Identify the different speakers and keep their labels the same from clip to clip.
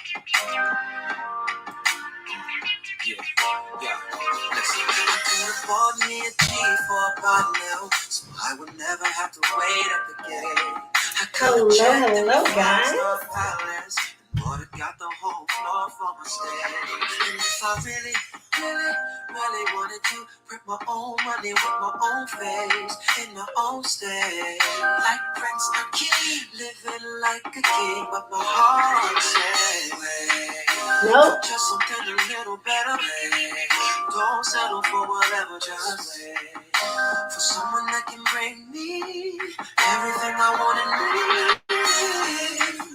Speaker 1: Yeah. Listen, I could afford me a G for a bottle, so I would never have to wait at the gate. I could check
Speaker 2: Hello, guys.
Speaker 1: Palace, would have got the whole floor for my stay. And if I really wanted to print my own money with my own face in my own state, like Prince the King, living like a king, but my heart says,
Speaker 2: nope.
Speaker 1: Just something a little better. Don't settle for whatever, just wait for someone that can bring me everything I want and need.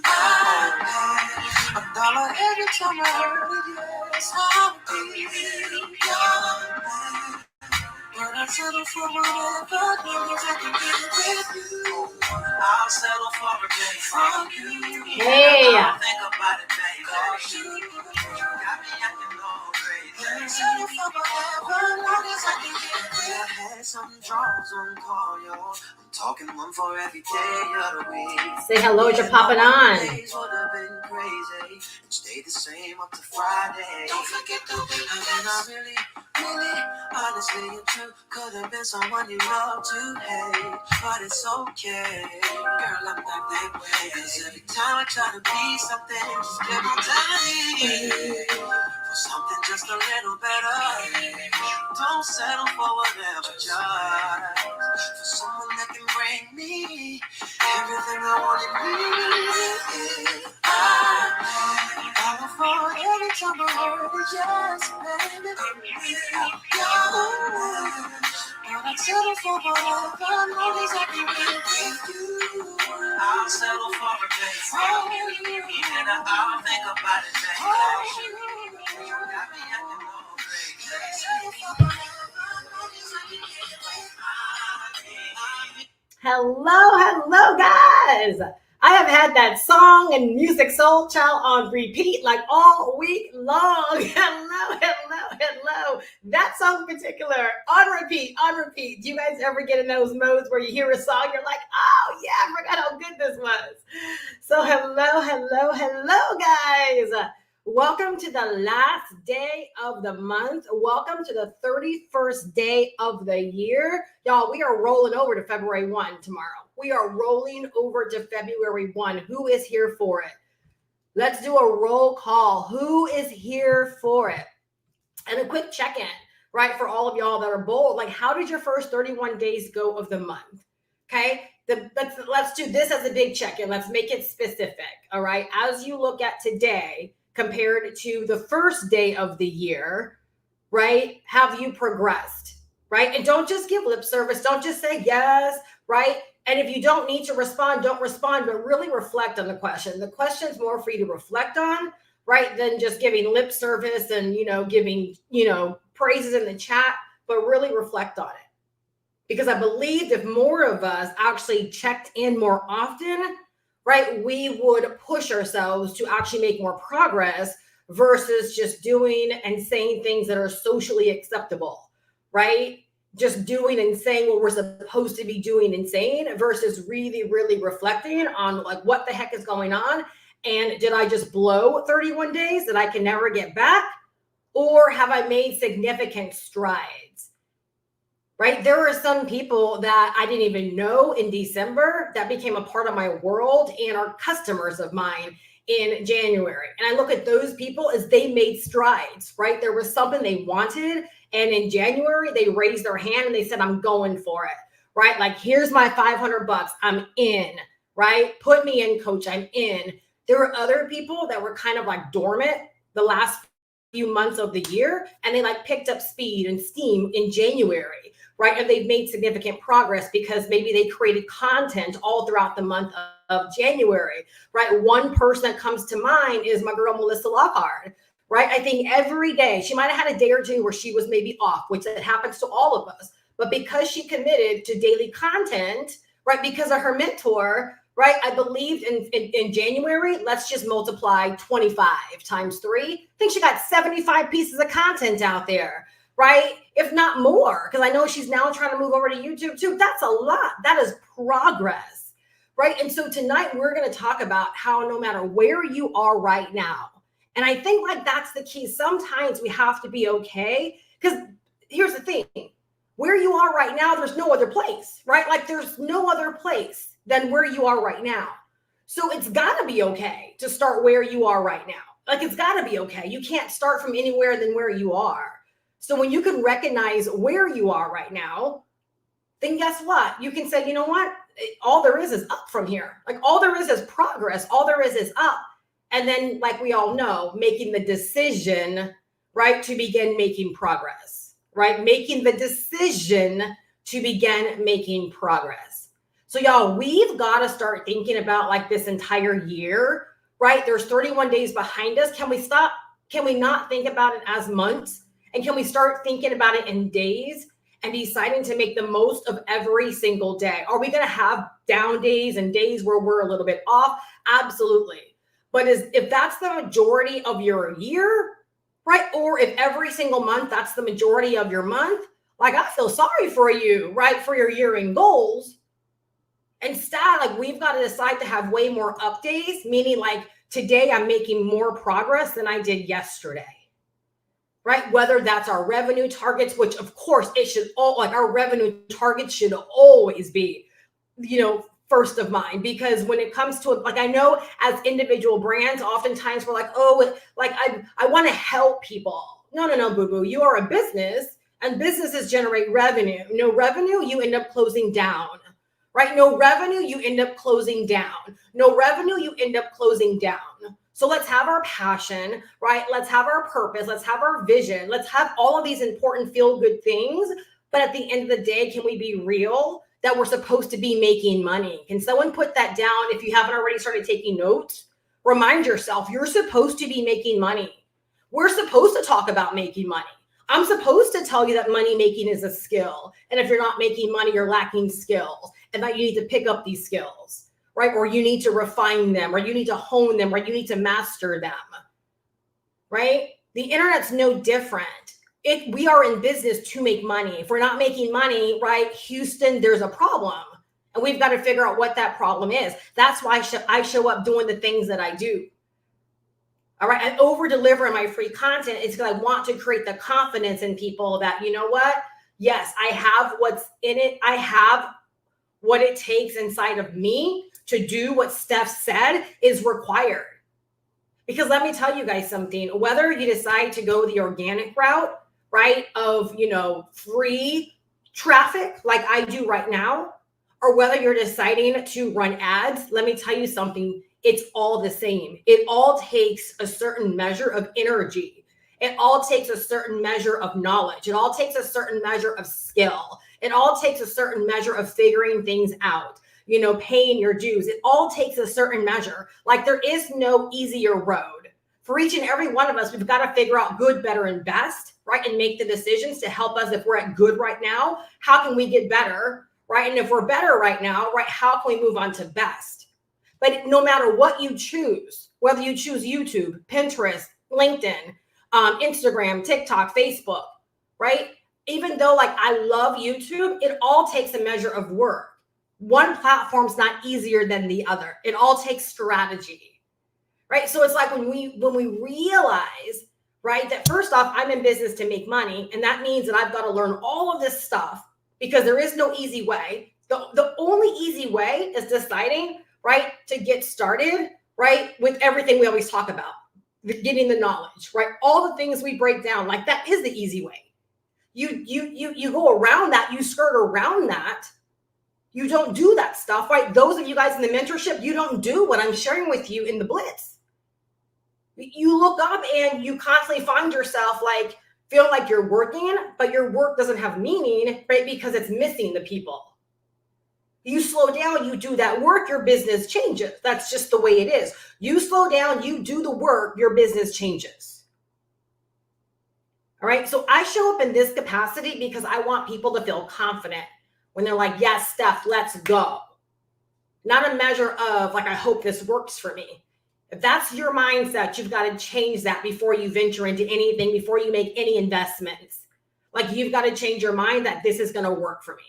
Speaker 1: I pay $1 every time I heard it, yes, I'll be your man. But I settle for whatever, long as I can get it with you. I'll settle for a day from you.
Speaker 2: Hey.
Speaker 1: I'll think about it, baby. Cause you got me acting all crazy. I'll settle for whatever, long as I can get it with you. I had some draws on call, y'all. I'm talking one for every day of the week.
Speaker 2: Say hello as you're popping on.
Speaker 1: Days would have been crazy and stay the same up to Friday. Don't forget the weekends. I mean, I really, honestly, and true, could have been someone you love to hate, but it's okay, girl, I'm not that way. Cause every time I try to be something, just get my time for something just a little better. Don't settle for whatever, just for someone that can bring me everything I want and need. I fall every time I heard it, yes, baby. I'll settle for whatever, long as I can be with you. I'll settle for a day from you, even I'll think about it, baby. You got me acting all crazy. Settle for whatever, long as I can get with you.
Speaker 2: Hello, guys. I have had that song and Music Soul Child on repeat like all week long. Hello. That song in particular, on repeat. Do you guys ever get in those modes where you hear a song, you're like, oh yeah, I forgot how good this was. So hello, guys. Welcome to the last day of the month. Welcome to the 31st day of the year. Y'all, we are rolling over to February 1 tomorrow. We are rolling over to February 1. Who is here for it? Let's do a roll call. Who is here for it? And a quick check-in, right, for all of y'all that are bold. Like, how did your first 31 days go of the month? Okay, let's do this as a big check-in. Let's make it specific, all right? As you look at today, compared to the first day of the year, right? Have you progressed, right? And don't just give lip service. Don't just say yes, right? And if you don't need to respond, don't respond, but really reflect on the question. The question's more for you to reflect on, right? Than just giving lip service and, giving, praises in the chat, but really reflect on it. Because I believe if more of us actually checked in more often, right, we would push ourselves to actually make more progress versus just doing and saying things that are socially acceptable, right? Just doing and saying what we're supposed to be doing and saying versus really reflecting on like what the heck is going on. And did I just blow 31 days that I can never get back? Or have I made significant strides? Right? There are some people that I didn't even know in December that became a part of my world and are customers of mine in January. And I look at those people as they made strides, right? There was something they wanted. And in January, they raised their hand and they said, I'm going for it, right? Like, here's my $500. I'm in, right? Put me in, coach. I'm in. There were other people that were kind of like dormant the last few months of the year. And they like picked up speed and steam in January. Right. And they've made significant progress because maybe they created content all throughout the month of January. Right. One person that comes to mind is my girl, Melissa Lockhart. Right. I think every day she might have had a day or two where she was maybe off, which it happens to all of us. But because she committed to daily content, right, because of her mentor, right, I believed in January, let's just multiply 25 times 3. I think she got 75 pieces of content out there. Right? If not more, because I know she's now trying to move over to YouTube too. That's a lot. That is progress, right? And so tonight we're going to talk about how no matter where you are right now, And I think like that's the key. Sometimes we have to be okay, because here's the thing. Where you are right now, there's no other place, right? Like there's no other place than where you are right now. So it's got to be okay to start where you are right now. Like it's got to be okay. You can't start from anywhere than where you are. So when you can recognize where you are right now, then guess what? You can say, you know what? All there is up from here. Like all there is progress. All there is up. And then, like we all know, making the decision, right, to begin making progress, right? Making the decision to begin making progress. So y'all, we've got to start thinking about like this entire year, right? There's 31 days behind us. Can we stop? Can we not think about it as months? And can we start thinking about it in days and deciding to make the most of every single day? Are we going to have down days and days where we're a little bit off? Absolutely. But if that's the majority of your year, right? Or if every single month, that's the majority of your month, like I feel sorry for you, right? For your year-end goals. Instead, like we've got to decide to have way more up days, meaning like today I'm making more progress than I did yesterday, right? Whether that's our revenue targets, which of course it should all, like our revenue targets should always be, first of mind, because when it comes to it, like I know as individual brands, oftentimes we're like, oh, like I want to help people. No, boo-boo. You are a business and businesses generate revenue. No revenue, you end up closing down, right? No revenue, you end up closing down. No revenue, you end up closing down. So let's have our passion, right? Let's have our purpose. Let's have our vision. Let's have all of these important feel-good things. But at the end of the day, can we be real that we're supposed to be making money? Can someone put that down? If you haven't already started taking notes, remind yourself, you're supposed to be making money. We're supposed to talk about making money. I'm supposed to tell you that money making is a skill. And if you're not making money, you're lacking skills and that you need to pick up these skills, right? Or you need to refine them, or you need to hone them, or you need to master them, right? The internet's no different. We are in business to make money. If we're not making money, right, Houston, there's a problem. And we've got to figure out what that problem is. That's why I show up doing the things that I do. All right. I over deliver in my free content. It's because I want to create the confidence in people that, you know what? Yes, I have what's in it. I have what it takes inside of me to do what Steph said is required. Because let me tell you guys something, whether you decide to go the organic route, right, of, free traffic like I do right now, or whether you're deciding to run ads, let me tell you something, it's all the same. It all takes a certain measure of energy. It all takes a certain measure of knowledge. It all takes a certain measure of skill. It all takes a certain measure of figuring things out, paying your dues. It all takes a certain measure. Like there is no easier road. For each and every one of us, we've got to figure out good, better, and best, right? And make the decisions to help us. If we're at good right now, how can we get better, right? And if we're better right now, right, how can we move on to best? But no matter what you choose, whether you choose YouTube, Pinterest, LinkedIn, Instagram, TikTok, Facebook, right? Even though like I love YouTube, it all takes a measure of work. One platform's not easier than the other. It all takes strategy, right? So it's like when we realize, right, that first off, I'm in business to make money. And that means that I've got to learn all of this stuff because there is no easy way. The only easy way is deciding, right, to get started, right, with everything we always talk about, getting the knowledge, right? All the things we break down, like that is the easy way. You go around that, you skirt around that. You don't do that stuff, right? Those of you guys in the mentorship, you don't do what I'm sharing with you in the Blitz. You look up and you constantly find yourself like feeling like you're working, but your work doesn't have meaning, right? Because it's missing the people. You slow down, you do that work, your business changes. That's just the way it is. You slow down, you do the work, your business changes. All right. So I show up in this capacity because I want people to feel confident when they're like, yes, Steph, let's go. Not a measure of like, I hope this works for me. If that's your mindset, you've got to change that before you venture into anything, before you make any investments. Like you've got to change your mind that this is going to work for me.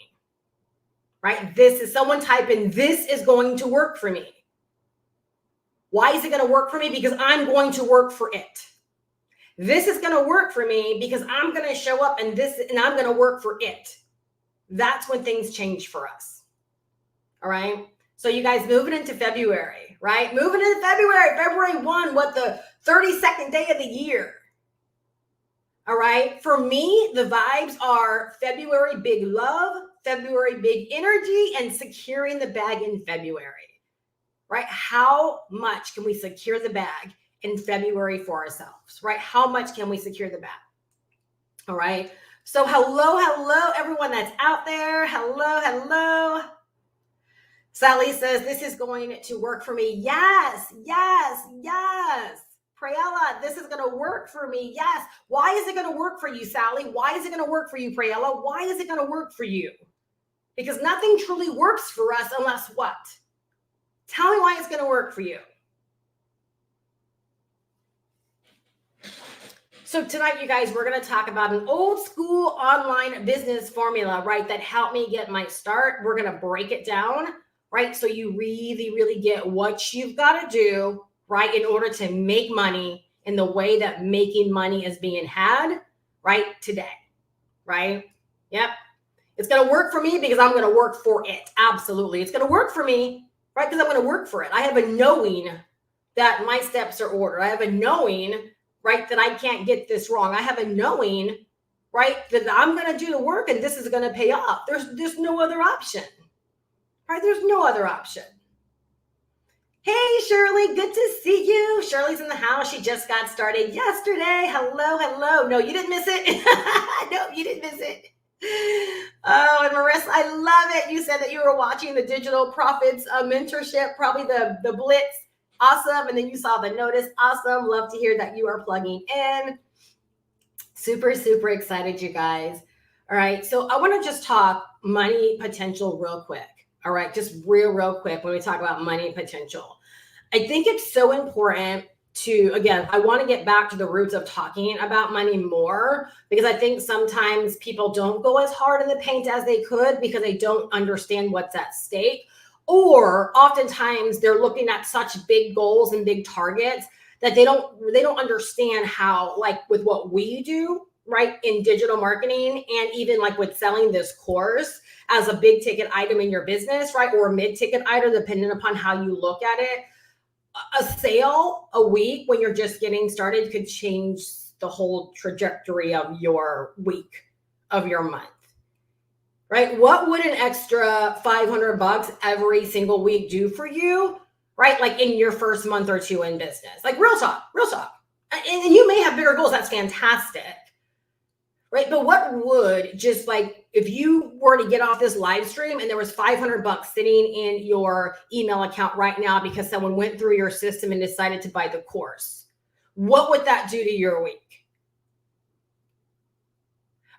Speaker 2: Right? This is someone type in, this is going to work for me. Why is it going to work for me? Because I'm going to work for it. This is going to work for me because I'm going to show up and I'm going to work for it. That's when things change for us. All right. So you guys moving into February, right? Moving into February 1, what, the 32nd day of the year. All right. For me, the vibes are February, big love, February, big energy, and securing the bag in February, right? How much can we secure the bag in February for ourselves, right? How much can we secure the bag? All right. So hello, everyone that's out there. Hello. Sally says, this is going to work for me. Yes. Prayella, this is going to work for me. Yes. Why is it going to work for you, Sally? Why is it going to work for you, Prayella? Why is it going to work for you? Because nothing truly works for us unless what? Tell me why it's going to work for you. So tonight, you guys, we're going to talk about an old school online business formula, right, that helped me get my start. We're going to break it down, right, so you really get what you've got to do, right, in order to make money in the way that making money is being had, right, today, right? Yep. It's going to work for me because I'm going to work for it. Absolutely. It's going to work for me, right, because I'm going to work for it. I have a knowing that my steps are ordered. I have a knowing, right, that I can't get this wrong. I have a knowing, right, that I'm going to do the work and this is going to pay off. There's no other option, right? There's no other option. Hey, Shirley, good to see you. Shirley's in the house. She just got started yesterday. Hello. No, you didn't miss it. No, you didn't miss it. Oh, and Marissa, I love it. You said that you were watching the Digital Profits mentorship, probably the Blitz. Awesome. And then you saw the notice. Awesome. Love to hear that you are plugging in. Super excited, you guys. All right. So I want to just talk money potential real quick. All right. Just real quick when we talk about money potential. I think it's so important to, again, I want to get back to the roots of talking about money more, because I think sometimes people don't go as hard in the paint as they could because they don't understand what's at stake. Or oftentimes they're looking at such big goals and big targets that they don't understand how, like with what we do, right, in digital marketing, and even like with selling this course as a big ticket item in your business, right, or a mid-ticket item, depending upon how you look at it. A sale a week when you're just getting started could change the whole trajectory of your week, of your month. Right? What would an extra $500 every single week do for you? Right? Like in your first month or two in business. Like real talk. And you may have bigger goals. That's fantastic. Right? But what would, just like if you were to get off this live stream and there was $500 sitting in your email account right now because someone went through your system and decided to buy the course, what would that do to your week?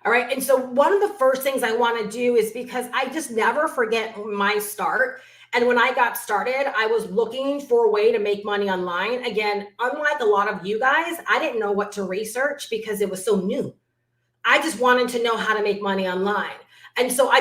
Speaker 2: All right. And so one of the first things I want to do is, because I just never forget my start. And when I got started, I was looking for a way to make money online. Again, unlike a lot of you guys, I didn't know what to research because it was so new. I just wanted to know how to make money online. And so I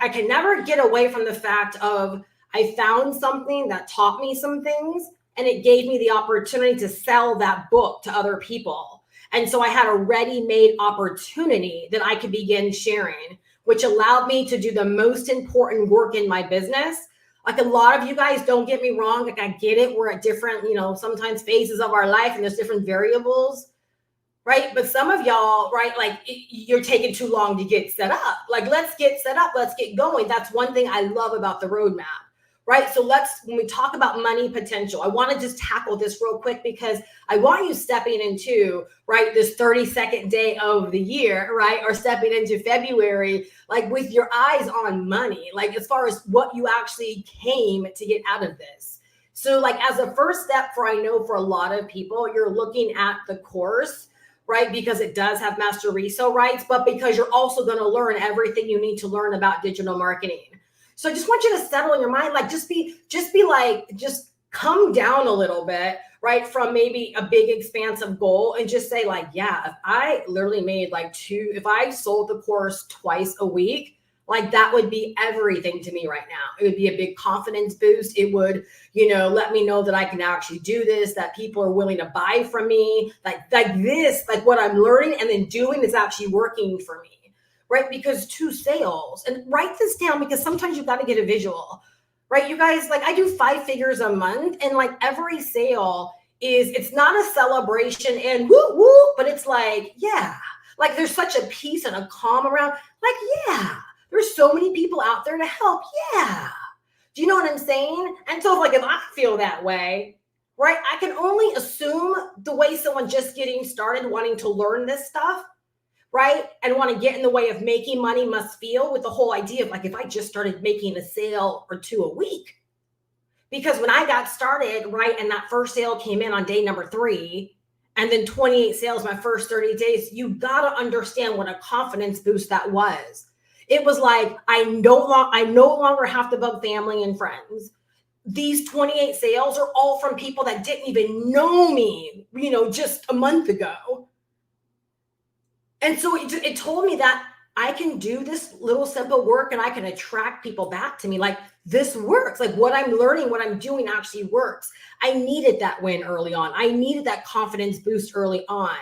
Speaker 2: can never get away from the fact of I found something that taught me some things, and it gave me the opportunity to sell that book to other people. And so I had a ready-made opportunity that I could begin sharing, which allowed me to do the most important work in my business. Like a lot of you guys, don't get me wrong, like I get it. We're at different, sometimes phases of our life and there's different variables, right? But some of y'all, right, like you're taking too long to get set up. Like, let's get set up. Let's get going. That's one thing I love about the roadmap. Right. So when we talk about money potential, I want to just tackle this real quick because I want you stepping into, right, this 32nd day of the year, right, or stepping into February, like with your eyes on money, like as far as what you actually came to get out of this. So like as a first step I know for a lot of people, you're looking at the course, right, because it does have master resale rights, but because you're also going to learn everything you need to learn about digital marketing. So I just want you to settle in your mind, like just come down a little bit, right, from maybe a big expansive goal, and just say like, yeah, if I literally made if I sold the course twice a week, Like that would be everything to me right now. It would be a big confidence boost. It would, let me know that I can actually do this, that people are willing to buy from me. Like this, like what I'm learning and then doing is actually working for me, right? Because 2 sales, and write this down because sometimes you've got to get a visual, right? You guys, like I do 5 figures a month and like every sale it's not a celebration and woo woo, but it's like, yeah, like there's such a peace and a calm around, like, yeah, there's so many people out there to help. Yeah. Do you know what I'm saying? And so like, if I feel that way, right, I can only assume the way someone just getting started wanting to learn this stuff, right, and want to get in the way of making money must feel with the whole idea of like, if I just started making a sale or 2 a week. Because when I got started, right, and that first sale came in on day number 3, and then 28 sales my first 30 days, you got to understand what a confidence boost that was. It was like, I no longer have to bug family and friends. These 28 sales are all from people that didn't even know me, just a month ago. And so it told me that I can do this little simple work and I can attract people back to me. Like this works. Like what I'm learning, what I'm doing actually works. I needed that win early on. I needed that confidence boost early on,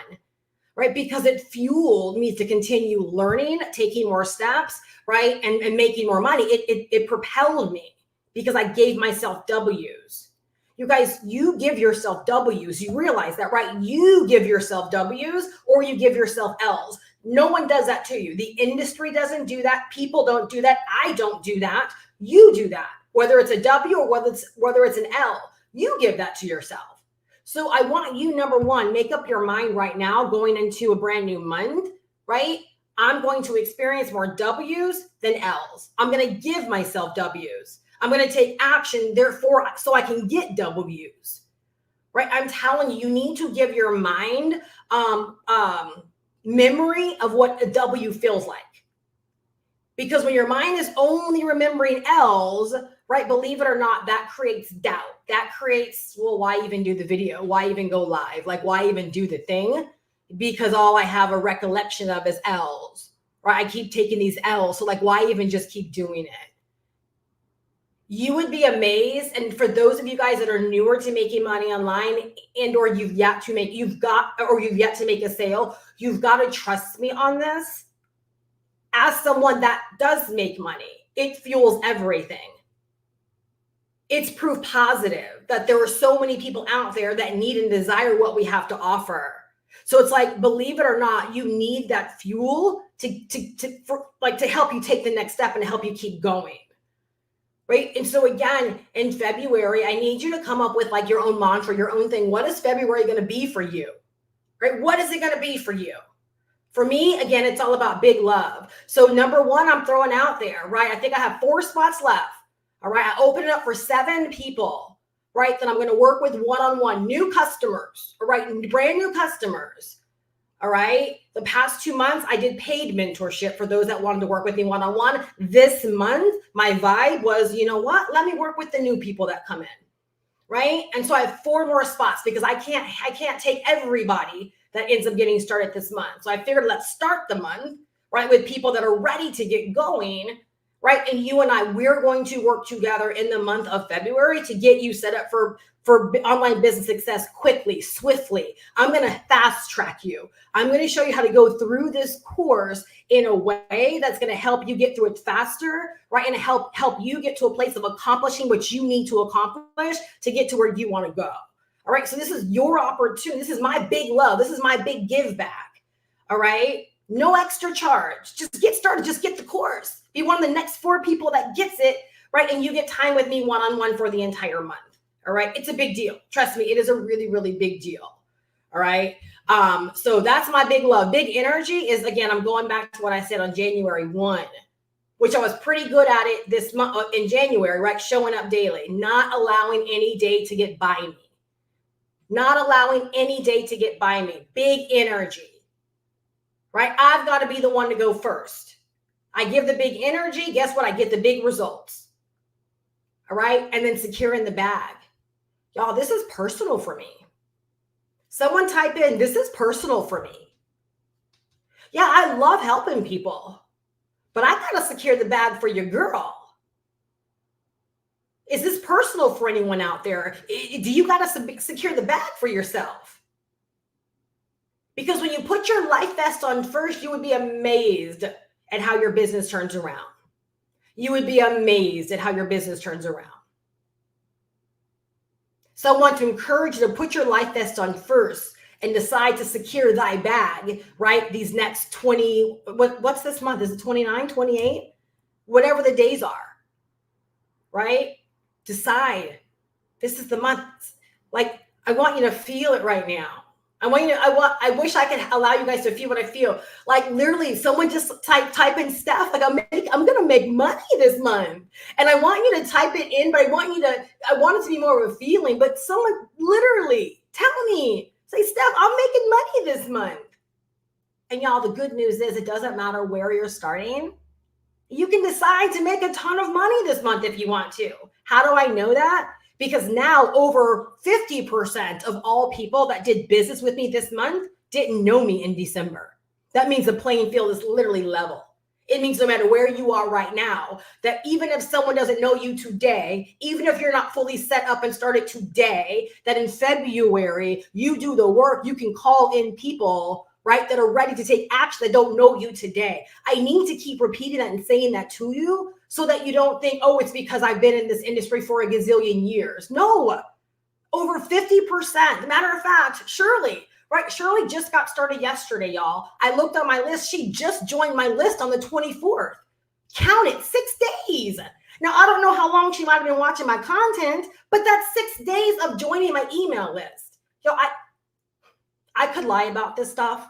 Speaker 2: right? Because it fueled me to continue learning, taking more steps, right? And making more money. It propelled me because I gave myself W's. You guys, you give yourself W's. You realize that, right? You give yourself W's or you give yourself L's. No one does that to you. The industry doesn't do that. People don't do that. I don't do that. You do that. Whether it's a W or whether it's an L, you give that to yourself. So I want you, number one, make up your mind right now going into a brand new month, right? I'm going to experience more W's than L's. I'm going to give myself W's. I'm going to take action, therefore, so I can get W's, right? I'm telling you, you need to give your mind memory of what a W feels like. Because when your mind is only remembering L's, right, believe it or not, that creates doubt. That creates, well, why even do the video? Why even go live? Like, why even do the thing? Because all I have a recollection of is L's, right? I keep taking these L's. So like, why even just keep doing it? You would be amazed. And for those of you guys that are newer to making money online and or you've yet to make a sale, you've got to trust me on this. As someone that does make money, it fuels everything. It's proof positive that there are so many people out there that need and desire what we have to offer. So it's like, believe it or not, you need that fuel to help you take the next step and help you keep going. Right. And so again, in February, I need you to come up with like your own mantra, your own thing. What is February going to be for you? Right? What is it going to be for you? For me, again, it's all about big love. So number one, I'm throwing out there, right? I think I have 4 spots left. All right. I open it up for 7 people, right? Then I'm going to work with one-on-one new customers, all right? Brand new customers. All right. The past 2 months, I did paid mentorship for those that wanted to work with me one-on-one. This month, my vibe was, you know what? Let me work with the new people that come in. Right. And so I have 4 more spots because I can't take everybody that ends up getting started this month. So I figured let's start the month, right, with people that are ready to get going, right? And you and I, we're going to work together in the month of February to get you set up for online business success quickly, swiftly. I'm going to fast track you. I'm going to show you how to go through this course in a way that's going to help you get through it faster, right? And help you get to a place of accomplishing what you need to accomplish to get to where you want to go. All right. So this is your opportunity. This is my big love. This is my big give back. All right. No extra charge. Just get started. Just get the course. Be one of the next 4 people that gets it, right? And you get time with me one-on-one for the entire month. All right. It's a big deal. Trust me. It is a really, really big deal. All right. So that's my big love. Big energy is, again, I'm going back to what I said on January 1, which I was pretty good at it this month in January, right? Showing up daily, not allowing any day to get by me. Not allowing any day to get by me. Big energy, right? I've got to be the one to go first. I give the big energy. Guess what? I get the big results. All right. And then securing the bag. Y'all, this is personal for me. Someone type in, this is personal for me. Yeah, I love helping people. But I got to secure the bag for your girl. Is this personal for anyone out there? Do you got to secure the bag for yourself? Because when you put your life vest on first, you would be amazed at how your business turns around. You would be amazed at how your business turns around. So I want to encourage you to put your life vest on first and decide to secure thy bag, right? These next 20, what's this month? Is it 29, 28? Whatever the days are, right? Decide. This is the month. Like, I want you to feel it right now. I wish I could allow you guys to feel what I feel. Like, literally, someone just type in stuff like I'm gonna make money this month. And I want you to type it in, but I want it to be more of a feeling. But someone literally tell me, say, Steph, I'm making money this month. And y'all, the good news is it doesn't matter where you're starting. You can decide to make a ton of money this month if you want to. How do I know that? Because now over 50% of all people that did business with me this month didn't know me in December. That means the playing field is literally level. It means no matter where you are right now, that even if someone doesn't know you today, even if you're not fully set up and started today, that in February, you do the work, you can call in people, right, that are ready to take action that don't know you today. I need to keep repeating that and saying that to you so that you don't think, oh, it's because I've been in this industry for a gazillion years. No, over 50%. Matter of fact, Shirley, right? Shirley just got started yesterday, y'all. I looked on my list. She just joined my list on the 24th. Count it, 6 days. Now, I don't know how long she might have been watching my content, but that's 6 days of joining my email list. Yo, I could lie about this stuff,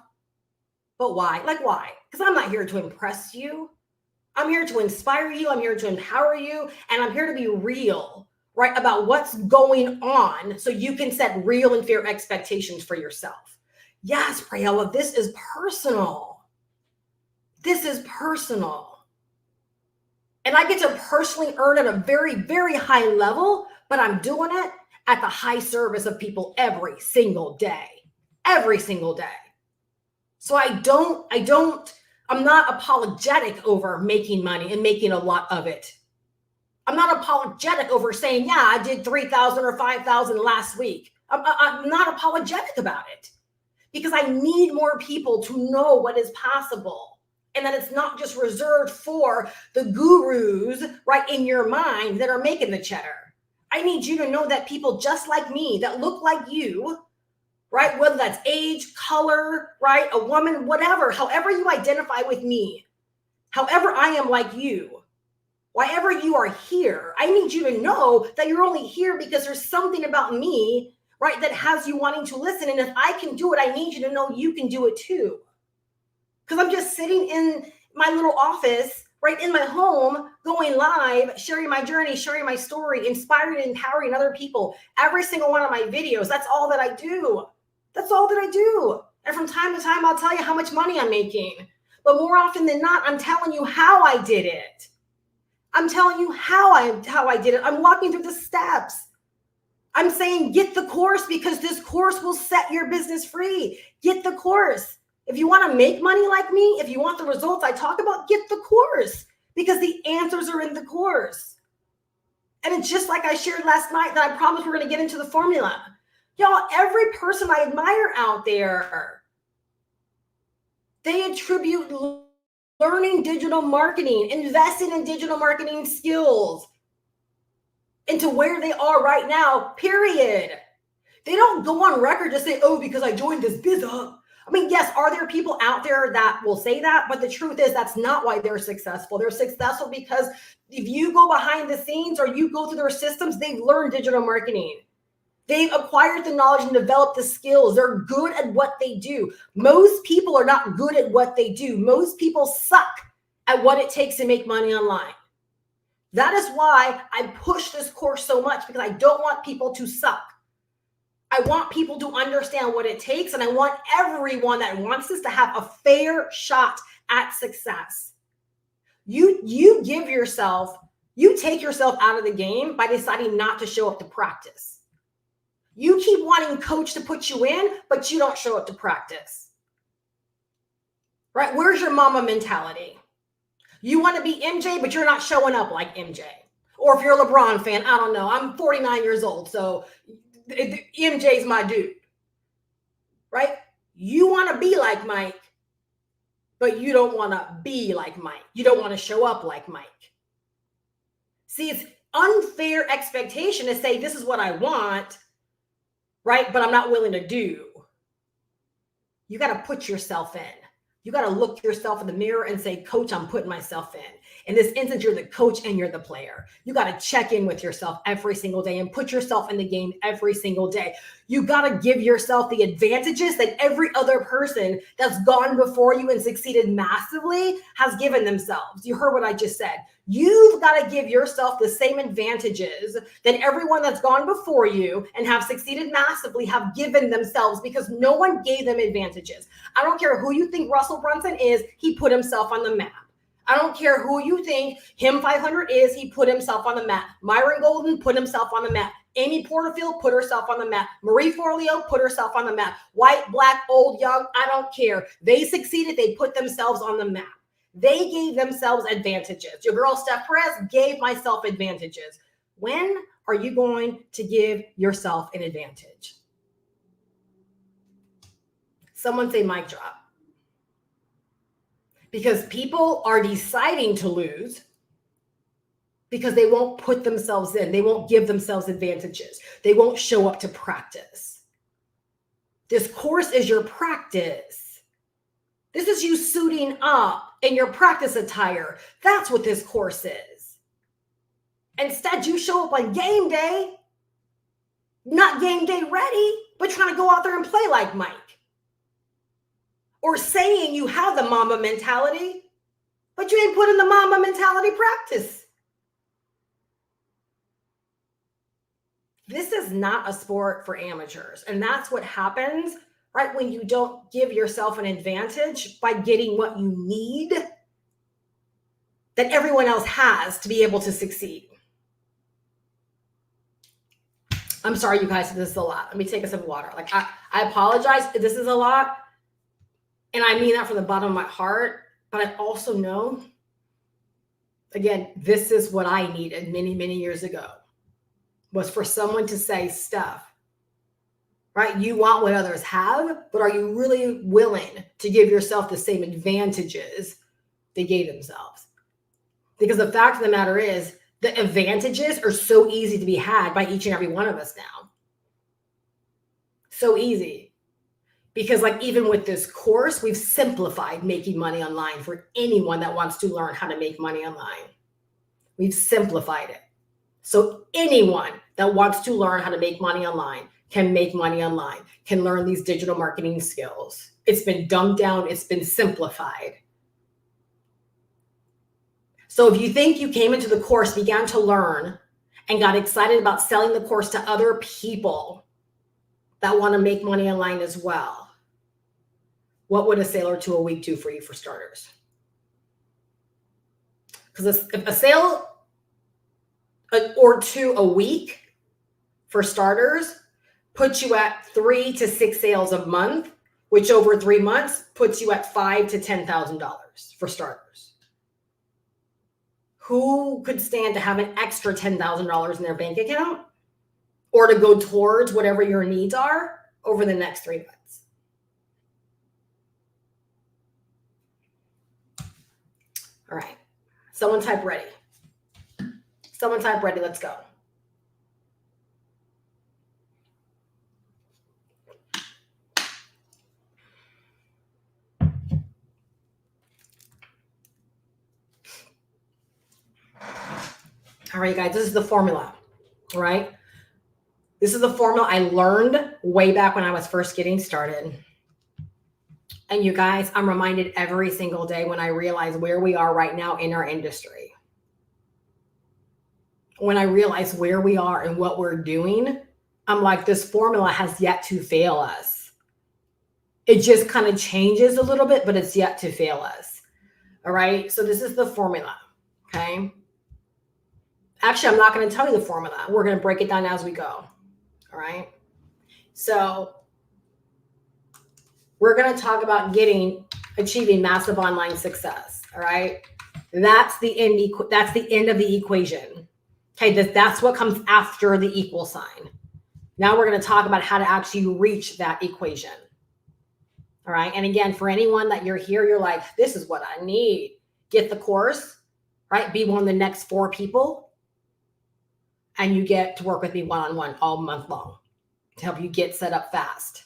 Speaker 2: but why? Like, why? Because I'm not here to impress you. I'm here to inspire you. I'm here to empower you. And I'm here to be real, right, about what's going on so you can set real and fair expectations for yourself. Yes, Prayella, this is personal. This is personal. And I get to personally earn at a very, very high level, but I'm doing it at the high service of people every single day. Every single day. So I'm not apologetic over making money and making a lot of it. I'm not apologetic over saying, yeah, I did 3,000 or 5,000 last week. I'm not apologetic about it because I need more people to know what is possible and that it's not just reserved for the gurus right in your mind that are making the cheddar. I need you to know that people just like me that look like you, right? Whether that's age, color, right? A woman, whatever, however you identify with me, however I am like you, wherever you are here, I need you to know that you're only here because there's something about me, right, that has you wanting to listen. And if I can do it, I need you to know you can do it too. Because I'm just sitting in my little office, right, in my home, going live, sharing my journey, sharing my story, inspiring and empowering other people. Every single one of my videos, that's all that I do. That's all that I do. And from time to time, I'll tell you how much money I'm making. But more often than not, I'm telling you how I did it. I'm telling you how I did it. I'm walking through the steps. I'm saying get the course because this course will set your business free. Get the course. If you want to make money like me, if you want the results I talk about, get the course because the answers are in the course. And it's just like I shared last night that I promised we're going to get into the formula. Y'all, every person I admire out there, they attribute learning digital marketing, investing in digital marketing skills into where they are right now, period. They don't go on record to say, oh, because I joined this business. I mean, yes, are there people out there that will say that? But the truth is that's not why they're successful. They're successful because if you go behind the scenes or you go through their systems, they've learned digital marketing. They've acquired the knowledge and developed the skills. They're good at what they do. Most people are not good at what they do. Most people suck at what it takes to make money online. That is why I push this course so much because I don't want people to suck. I want people to understand what it takes, and I want everyone that wants this to have a fair shot at success. You take yourself out of the game by deciding not to show up to practice. You keep wanting coach to put you in, but you don't show up to practice. Right? Where's your mama mentality? You want to be MJ, but you're not showing up like MJ. Or if you're a LeBron fan, I don't know. I'm 49 years old, so MJ's my dude, right? You want to be like Mike, but you don't want to be like Mike. You don't want to show up like Mike. See, it's unfair expectation to say, this is what I want, right? But I'm not willing to do. You got to put yourself in. You got to look yourself in the mirror and say, coach, I'm putting myself in. In this instance, you're the coach and you're the player. You got to check in with yourself every single day and put yourself in the game every single day. You got to give yourself the advantages that every other person that's gone before you and succeeded massively has given themselves. You heard what I just said. You've got to give yourself the same advantages that everyone that's gone before you and have succeeded massively have given themselves, because no one gave them advantages. I don't care who you think Russell Brunson is, he put himself on the map. I don't care who you think him 500 is, he put himself on the map. Myron Golden put himself on the map. Amy Porterfield put herself on the map. Marie Forleo put herself on the map. White, black, old, young, I don't care. They succeeded, they put themselves on the map. They gave themselves advantages. Your girl Steph Perez gave myself advantages. When are you going to give yourself an advantage? Someone say mic drop. Because people are deciding to lose because they won't put themselves in. They won't give themselves advantages. They won't show up to practice. This course is your practice. This is you suiting up in your practice attire. That's what this course is. Instead, you show up on game day, not game day ready, but trying to go out there and play like Mike. Or saying you have the mama mentality, but you ain't putting the mama mentality practice. This is not a sport for amateurs. And that's what happens, right? When you don't give yourself an advantage by getting what you need that everyone else has to be able to succeed. I'm sorry, you guys, this is a lot. Let me take a sip of water. Like, I apologize. This is a lot. And I mean that from the bottom of my heart. But I also know, again, this is what I needed many, many years ago, was for someone to say, Steph, right? You want what others have, but are you really willing to give yourself the same advantages they gave themselves? Because the fact of the matter is, the advantages are so easy to be had by each and every one of us now. So easy. Because like even with this course, we've simplified making money online for anyone that wants to learn how to make money online. We've simplified it. So anyone that wants to learn how to make money online can make money online, can learn these digital marketing skills. It's been dumbed down. It's been simplified. So if you think you came into the course, began to learn, and got excited about selling the course to other people that want to make money online as well, what would a sale or two a week do for you, for starters? Because if a sale or two a week for starters puts you at 3 to 6 sales a month, which over 3 months puts you at $5,000 to $10,000 for starters. Who could stand to have an extra $10,000 in their bank account or to go towards whatever your needs are over the next 3 months? All right. Someone type ready. Someone type ready. Let's go. All right, guys, this is the formula, all right? This is the formula I learned way back when I was first getting started. And you guys, I'm reminded every single day when I realize where we are right now in our industry. When I realize where we are and what we're doing, I'm like, this formula has yet to fail us. It just kind of changes a little bit, but it's yet to fail us. All right, so this is the formula, okay? Actually, I'm not going to tell you the formula. We're going to break it down as we go. All right. So we're going to talk about achieving massive online success. All right. That's the end of the equation. Okay, that's what comes after the equal sign. Now we're going to talk about how to actually reach that equation. All right. And again, for anyone that you're here, you're like, this is what I need. Get the course, right? Be one of the next 4 people. And you get to work with me one-on-one all month long to help you get set up fast.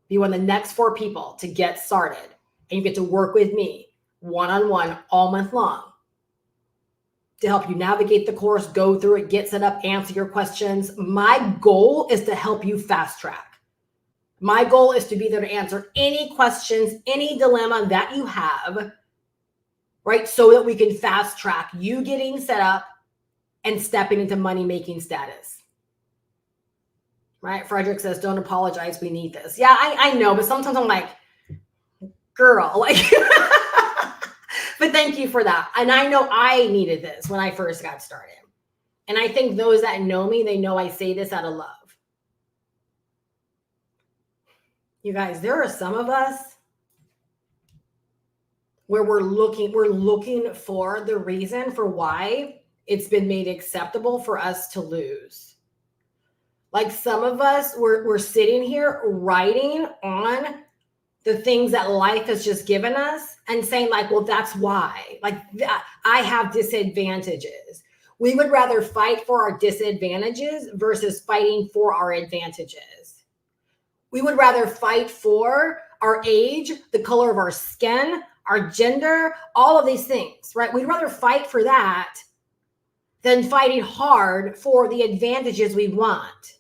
Speaker 2: Be one of the next 4 people to get started. And you get to work with me one-on-one all month long to help you navigate the course, go through it, get set up, answer your questions. My goal is to help you fast track. My goal is to be there to answer any questions, any dilemma that you have, right? So that we can fast track you getting set up and stepping into money-making status. Right? Frederick says, don't apologize. We need this. Yeah, I know, but sometimes I'm like, girl, like, but thank you for that. And I know I needed this when I first got started. And I think those that know me, they know I say this out of love. You guys, there are some of us where we're looking for the reason for why it's been made acceptable for us to lose. Like some of us, we're sitting here writing on the things that life has just given us and saying like, well, that's why. Like I have disadvantages. We would rather fight for our disadvantages versus fighting for our advantages. We would rather fight for our age, the color of our skin, our gender, all of these things, right? We'd rather fight for that than fighting hard for the advantages we want.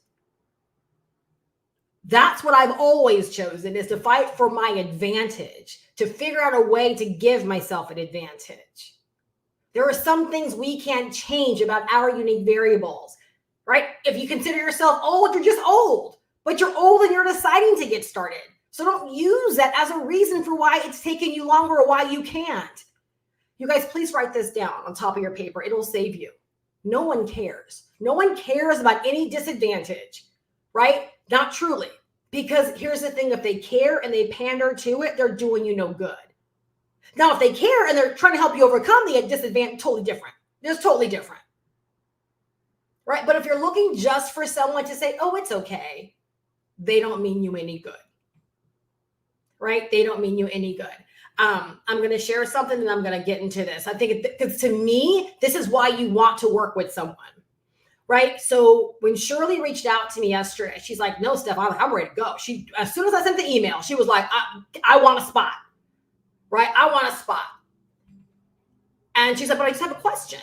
Speaker 2: That's what I've always chosen, is to fight for my advantage, to figure out a way to give myself an advantage. There are some things we can't change about our unique variables, right? If you consider yourself old, you're just old. But you're old and you're deciding to get started. So don't use that as a reason for why it's taking you longer or why you can't. You guys, please write this down on top of your paper. It will save you. No one cares. No one cares about any disadvantage, right? Not truly. Because here's the thing, if they care and they pander to it, they're doing you no good. Now, if they care and they're trying to help you overcome the disadvantage, totally different. It's totally different. Right? But if you're looking just for someone to say, oh, it's okay, they don't mean you any good, right? They don't mean you any good. I'm going to share something and I'm going to get into this. I think because to me, this is why you want to work with someone, right? So when Shirley reached out to me yesterday, she's like, no, Steph, I'm ready to go. As soon as I sent the email, she was like, I want a spot, right? I want a spot. And she said, but I just have a question.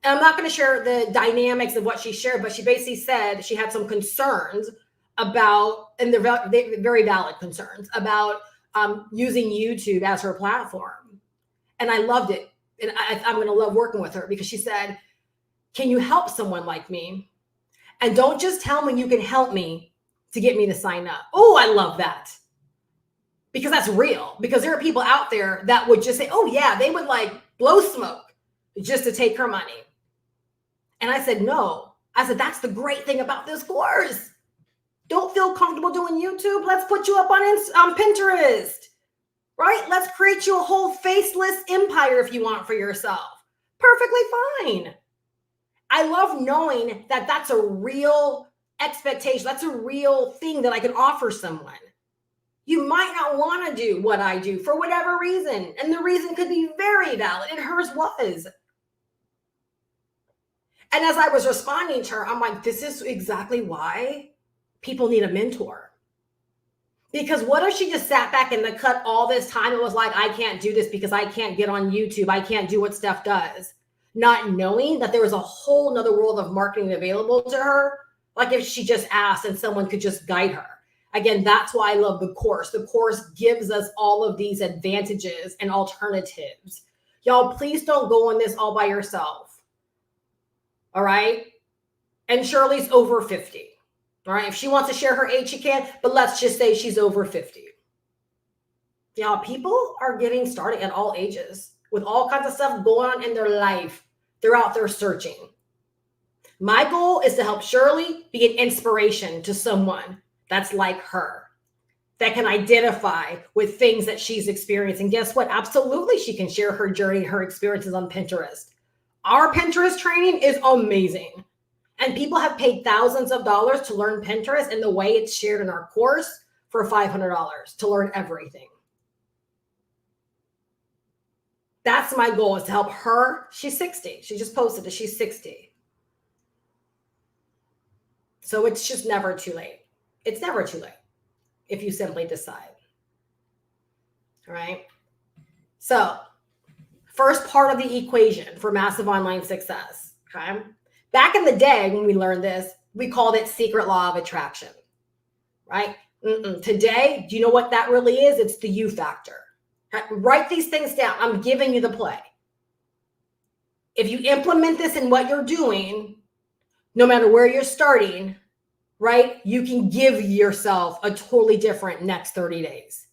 Speaker 2: And I'm not going to share the dynamics of what she shared, but she basically said she had some concerns about, and they're very valid concerns about using YouTube as her platform. And I loved it. And I'm going to love working with her because she said, can you help someone like me? And don't just tell me you can help me to get me to sign up. Oh, I love that. Because that's real. Because there are people out there that would just say, oh yeah, they would like blow smoke just to take her money. And I said, no. I said, that's the great thing about this course. Don't feel comfortable doing YouTube? Let's put you up on Pinterest, right? Let's create you a whole faceless empire if you want for yourself. Perfectly fine. I love knowing that that's a real expectation. That's a real thing that I can offer someone. You might not want to do what I do for whatever reason. And the reason could be very valid, and hers was. And as I was responding to her, I'm like, this is exactly why people need a mentor. Because what if she just sat back in the cut all this time and was like, I can't do this because I can't get on YouTube. I can't do what Steph does. Not knowing that there was a whole nother world of marketing available to her. Like if she just asked and someone could just guide her. Again, that's why I love the course. The course gives us all of these advantages and alternatives. Y'all, please don't go on this all by yourself. All right? And Shirley's over 50. All right, if she wants to share her age, she can, but let's just say she's over 50. Y'all, people are getting started at all ages with all kinds of stuff going on in their life. They're out there searching. My goal is to help Shirley be an inspiration to someone that's like her. that can identify with things that she's experiencing. Guess what? Absolutely, she can share her journey, her experiences on Pinterest. Our Pinterest training is amazing. And people have paid thousands of dollars to learn Pinterest, and the way it's shared in our course for $500 to learn everything. That's my goal, is to help her. She's 60. She just posted that she's 60. So it's just never too late. It's never too late if you simply decide. All right. So first part of the equation for massive online success. Okay. Back in the day when we learned this, we called it secret law of attraction, right? Today, do you know what that really is? It's the you factor. Write these things down. I'm giving you the play. If you implement this in what you're doing, no matter where you're starting, right, you can give yourself a totally different next 30 days.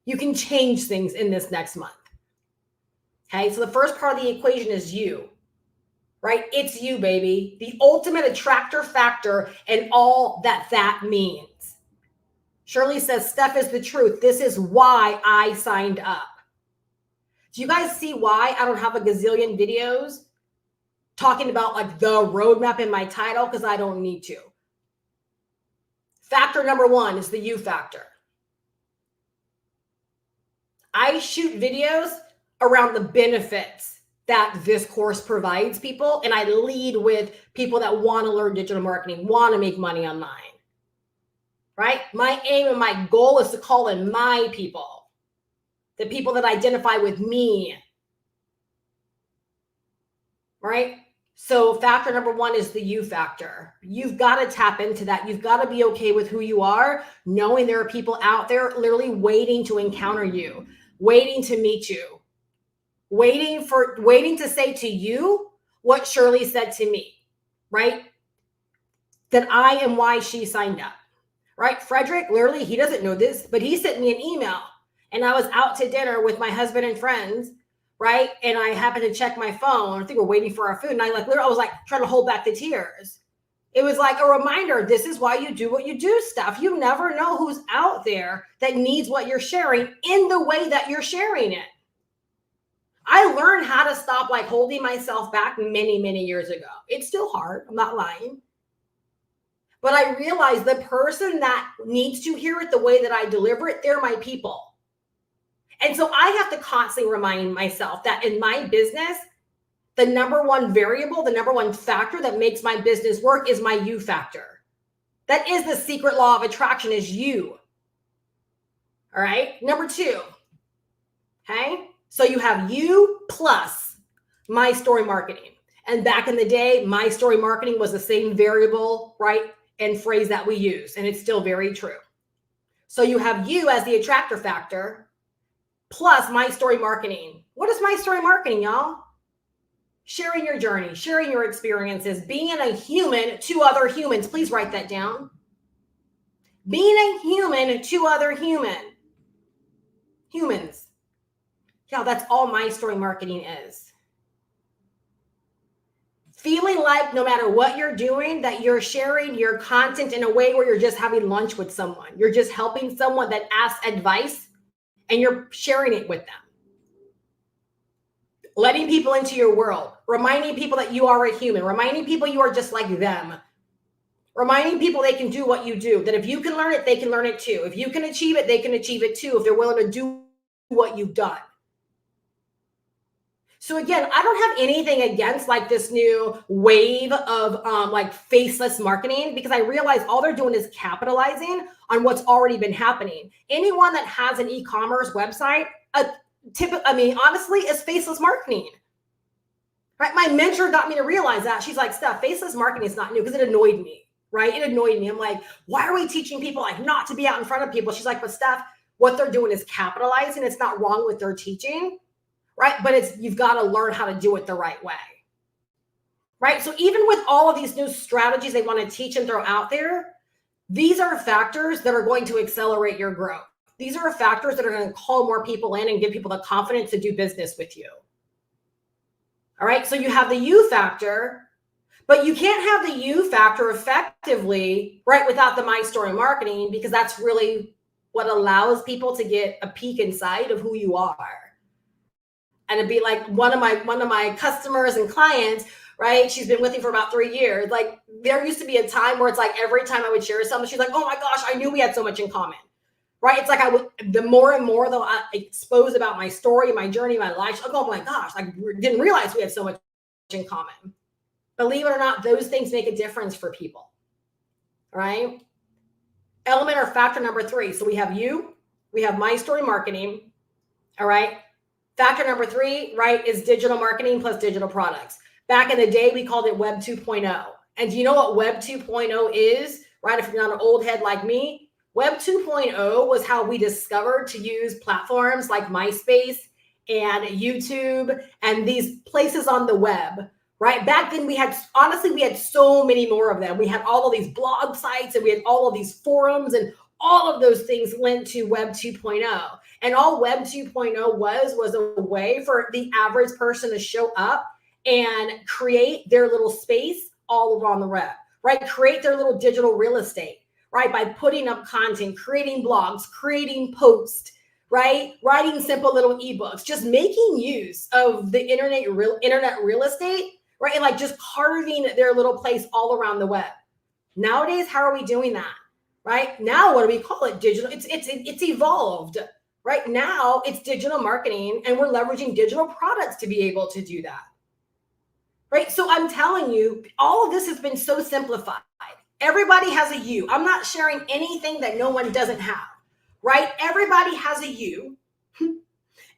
Speaker 2: You can change things in this next month. Okay, so the first part of the equation is you, right? It's you, baby. The ultimate attractor factor and all that that means. Shirley says, Steph is the truth. This is why I signed up. Do you guys see why I don't have a gazillion videos talking about like the roadmap in my title? Because I don't need to. Factor number one is the you factor. I shoot videos around the benefits that this course provides people, and I lead with people that want to learn digital marketing, want to make money online, right? My aim and my goal is to call in my people, the people that identify with me, right? So factor number one is the you factor. You've got to tap into that. You've got to be okay with who you are, knowing there are people out there literally waiting to encounter you, waiting to meet you, waiting to say to you what Shirley said to me, right? That I am why she signed up, right? Frederick, literally, he doesn't know this, but he sent me an email, and I was out to dinner with my husband and friends, right? And I happened to check my phone. I think we're waiting for our food. And I was like trying to hold back the tears. It was like a reminder. This is why you do what you do, stuff. You never know who's out there that needs what you're sharing in the way that you're sharing it. I learned how to stop like holding myself back many, many years ago. It's still hard. I'm not lying. But I realized the person that needs to hear it the way that I deliver it, they're my people. And so I have to constantly remind myself that in my business, the number one variable, the number one factor that makes my business work is my you factor. That is the secret law of attraction, is you. All right. Number two. Okay. So you have you plus my story marketing. And back in the day, my story marketing was the same variable, right? And phrase that we use. And it's still very true. So you have you as the attractor factor plus my story marketing. What is my story marketing, y'all? Sharing your journey, sharing your experiences, being a human to other humans. Please write that down. Being a human to other humans. Yeah, that's all my story marketing is. Feeling like no matter what you're doing, that you're sharing your content in a way where you're just having lunch with someone. You're just helping someone that asks advice and you're sharing it with them. Letting people into your world, reminding people that you are a human, reminding people you are just like them, reminding people they can do what you do, that if you can learn it, they can learn it too. If you can achieve it, they can achieve it too, if they're willing to do what you've done. So again, I don't have anything against like this new wave of like faceless marketing, because I realize all they're doing is capitalizing on what's already been happening. Anyone that has an e-commerce website, honestly, is faceless marketing. Right? My mentor got me to realize that. She's like, Steph, faceless marketing is not new, because it annoyed me, right? It annoyed me. I'm like, why are we teaching people like not to be out in front of people? She's like, but Steph, what they're doing is capitalizing. It's not wrong with their teaching. Right? But you've got to learn how to do it the right way. Right? So even with all of these new strategies they want to teach and throw out there, these are factors that are going to accelerate your growth. These are factors that are going to call more people in and give people the confidence to do business with you. All right? So you have the you factor, but you can't have the you factor effectively, right, without the My Story marketing, because that's really what allows people to get a peek inside of who you are. And it'd be like one of my customers and clients, right? She's been with me for about 3 years. Like there used to be a time where it's like every time I would share something, she's like, oh my gosh, I knew we had so much in common, right? It's like the more and more though I expose about my story, my journey, my life, she's like, oh my gosh, I didn't realize we had so much in common. Believe it or not, those things make a difference for people, right? Element or factor number 3. So we have you, we have my story marketing, all right? Factor number 3, right, is digital marketing plus digital products. Back in the day, we called it Web 2.0. And do you know what Web 2.0 is, right? If you're not an old head like me, Web 2.0 was how we discovered to use platforms like MySpace and YouTube and these places on the web, right? Back then we had so many more of them. We had all of these blog sites and we had all of these forums, and all of those things went to Web 2.0. And all Web 2.0 was a way for the average person to show up and create their little space all around the web, right? Create their little digital real estate, right? By putting up content, creating blogs, creating posts, right? Writing simple little ebooks, just making use of the internet real estate, right? And like just carving their little place all around the web. Nowadays, how are we doing that? Right? Now, what do we call it? Digital. It's evolved. Right now, it's digital marketing, and we're leveraging digital products to be able to do that. Right? So I'm telling you, all of this has been so simplified. Everybody has a you. I'm not sharing anything that no one doesn't have. Right? Everybody has a you.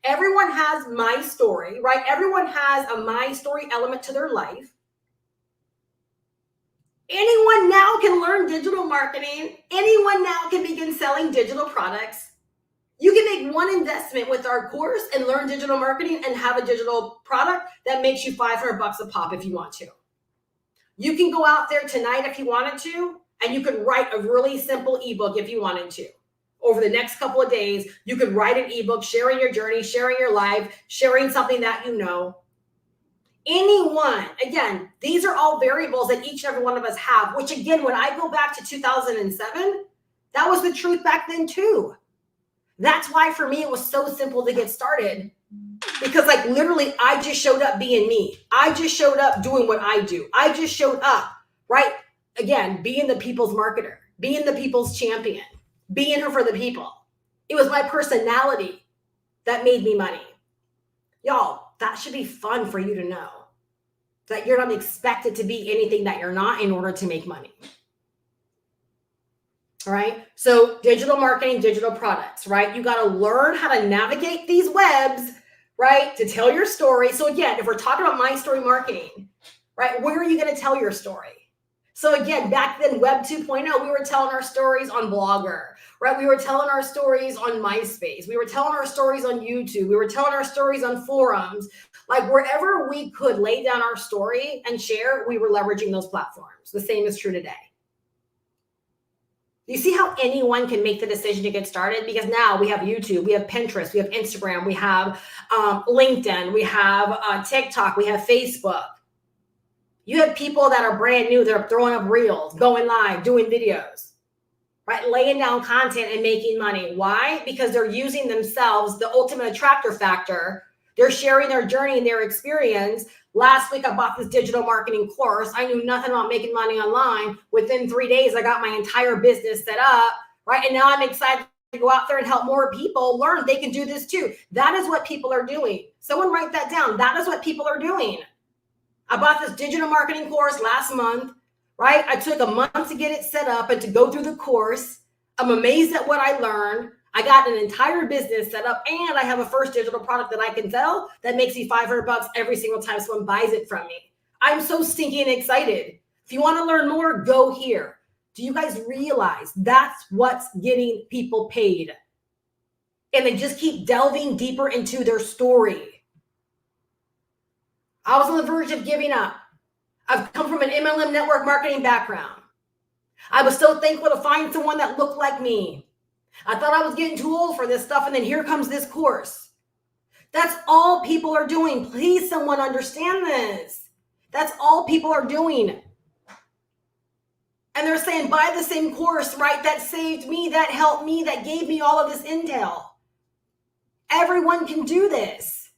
Speaker 2: Everyone has my story, right? Everyone has a my story element to their life. Anyone now can learn digital marketing. Anyone now can begin selling digital products. You can make one investment with our course and learn digital marketing and have a digital product that makes you $500 a pop if you want to. You can go out there tonight if you wanted to, and you could write a really simple ebook if you wanted to. Over the next couple of days, you could write an ebook sharing your journey, sharing your life, sharing something that you know. Anyone, again, these are all variables that each and every one of us have, which again, when I go back to 2007, that was the truth back then too. That's why for me, it was so simple to get started, because like literally I just showed up being me. I just showed up doing what I do. I just showed up, right? Again, being the people's marketer, being the people's champion, being here for the people. It was my personality that made me money. Y'all, that should be fun for you to know that you're not expected to be anything that you're not in order to make money. All right. So digital marketing, digital products, right? You got to learn how to navigate these webs, right? To tell your story. So again, if we're talking about my story marketing, right? Where are you going to tell your story? So again, back then, Web 2.0, we were telling our stories on Blogger, right? We were telling our stories on MySpace. We were telling our stories on YouTube. We were telling our stories on forums. Like wherever we could lay down our story and share, we were leveraging those platforms. The same is true today. You see how anyone can make the decision to get started? Because now we have YouTube, we have Pinterest, we have Instagram, we have LinkedIn, we have TikTok, we have Facebook. You have people that are brand new, they're throwing up reels, going live, doing videos, right? Laying down content and making money. Why? Because they're using themselves, the ultimate attractor factor. They're sharing their journey and their experience. Last week, I bought this digital marketing course. I knew nothing about making money online. Within 3 days, I got my entire business set up, right? And now I'm excited to go out there and help more people learn they can do this too. That is what people are doing. Someone write that down. That is what people are doing. I bought this digital marketing course last month, right? I took a month to get it set up and to go through the course. I'm amazed at what I learned. I got an entire business set up, and I have a first digital product that I can sell that makes me $500 every single time someone buys it from me. I'm so stinking excited. If you want to learn more, go here. Do you guys realize that's what's getting people paid? And they just keep delving deeper into their story. I was on the verge of giving up. I've come from an MLM network marketing background. I was so thankful to find someone that looked like me. I thought I was getting too old for this stuff, and then here comes this course. That's all people are doing. Please, someone understand this. That's all people are doing. And they're saying, buy the same course, right? That saved me, that helped me, that gave me all of this intel. Everyone can do this.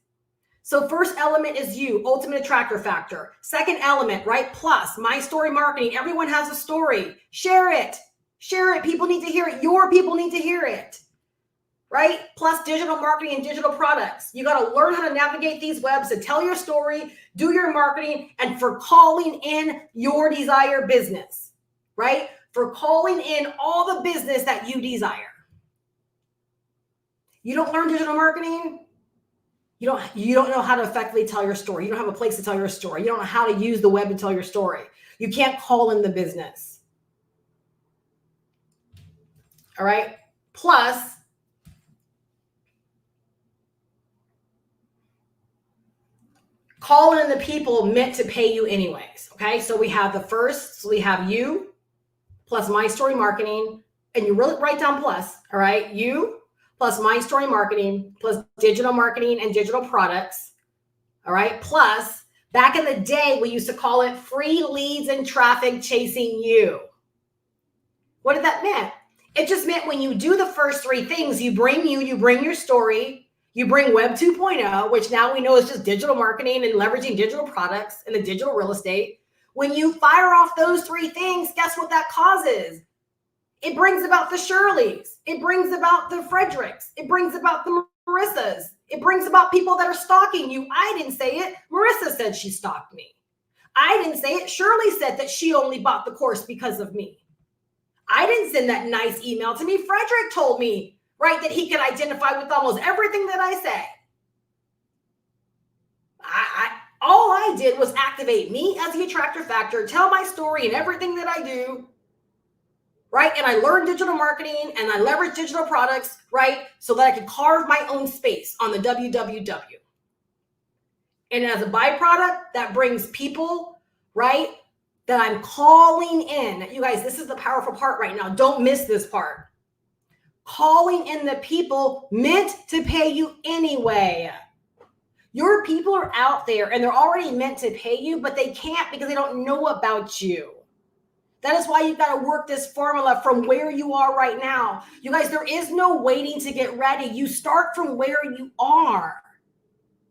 Speaker 2: So first element is you, ultimate attractor factor. Second element, right? Plus, my story marketing. Everyone has a story. Share it. Share it. People need to hear it. Your people need to hear it. Right? Plus digital marketing and digital products. You got to learn how to navigate these webs to tell your story, do your marketing, and for calling in your desired business, right? For calling in all the business that you desire. You don't learn digital marketing, you don't know how to effectively tell your story. You don't have a place to tell your story. You don't know how to use the web to tell your story. You can't call in the business. All right? Plus, call in the people meant to pay you anyways. Okay, so we have the first, so we have you plus my story marketing, and you really write down plus. All right, you plus my story marketing plus digital marketing and digital products. All right, plus back in the day we used to call it free leads and traffic chasing you. What did that mean? It just meant when you do the first three things, you bring your story, you bring Web 2.0, which now we know is just digital marketing and leveraging digital products and the digital real estate. When you fire off those three things, guess what that causes? It brings about the Shirleys. It brings about the Fredericks. It brings about the Marissas. It brings about people that are stalking you. I didn't say it. Marissa said she stalked me. I didn't say it. Shirley said that she only bought the course because of me. I didn't send that nice email to me. Frederick told me, right, that he could identify with almost everything that I say. All I did was activate me as the attractor factor, tell my story and everything that I do, right? And I learned digital marketing and I leveraged digital products, right? So that I could carve my own space on the www. And as a byproduct, that brings people, right, that I'm calling in. You guys, this is the powerful part right now. Don't miss this part. Calling in the people meant to pay you anyway. Your people are out there and they're already meant to pay you, but they can't because they don't know about you. That is why you've got to work this formula from where you are right now. You guys, there is no waiting to get ready. You start from where you are.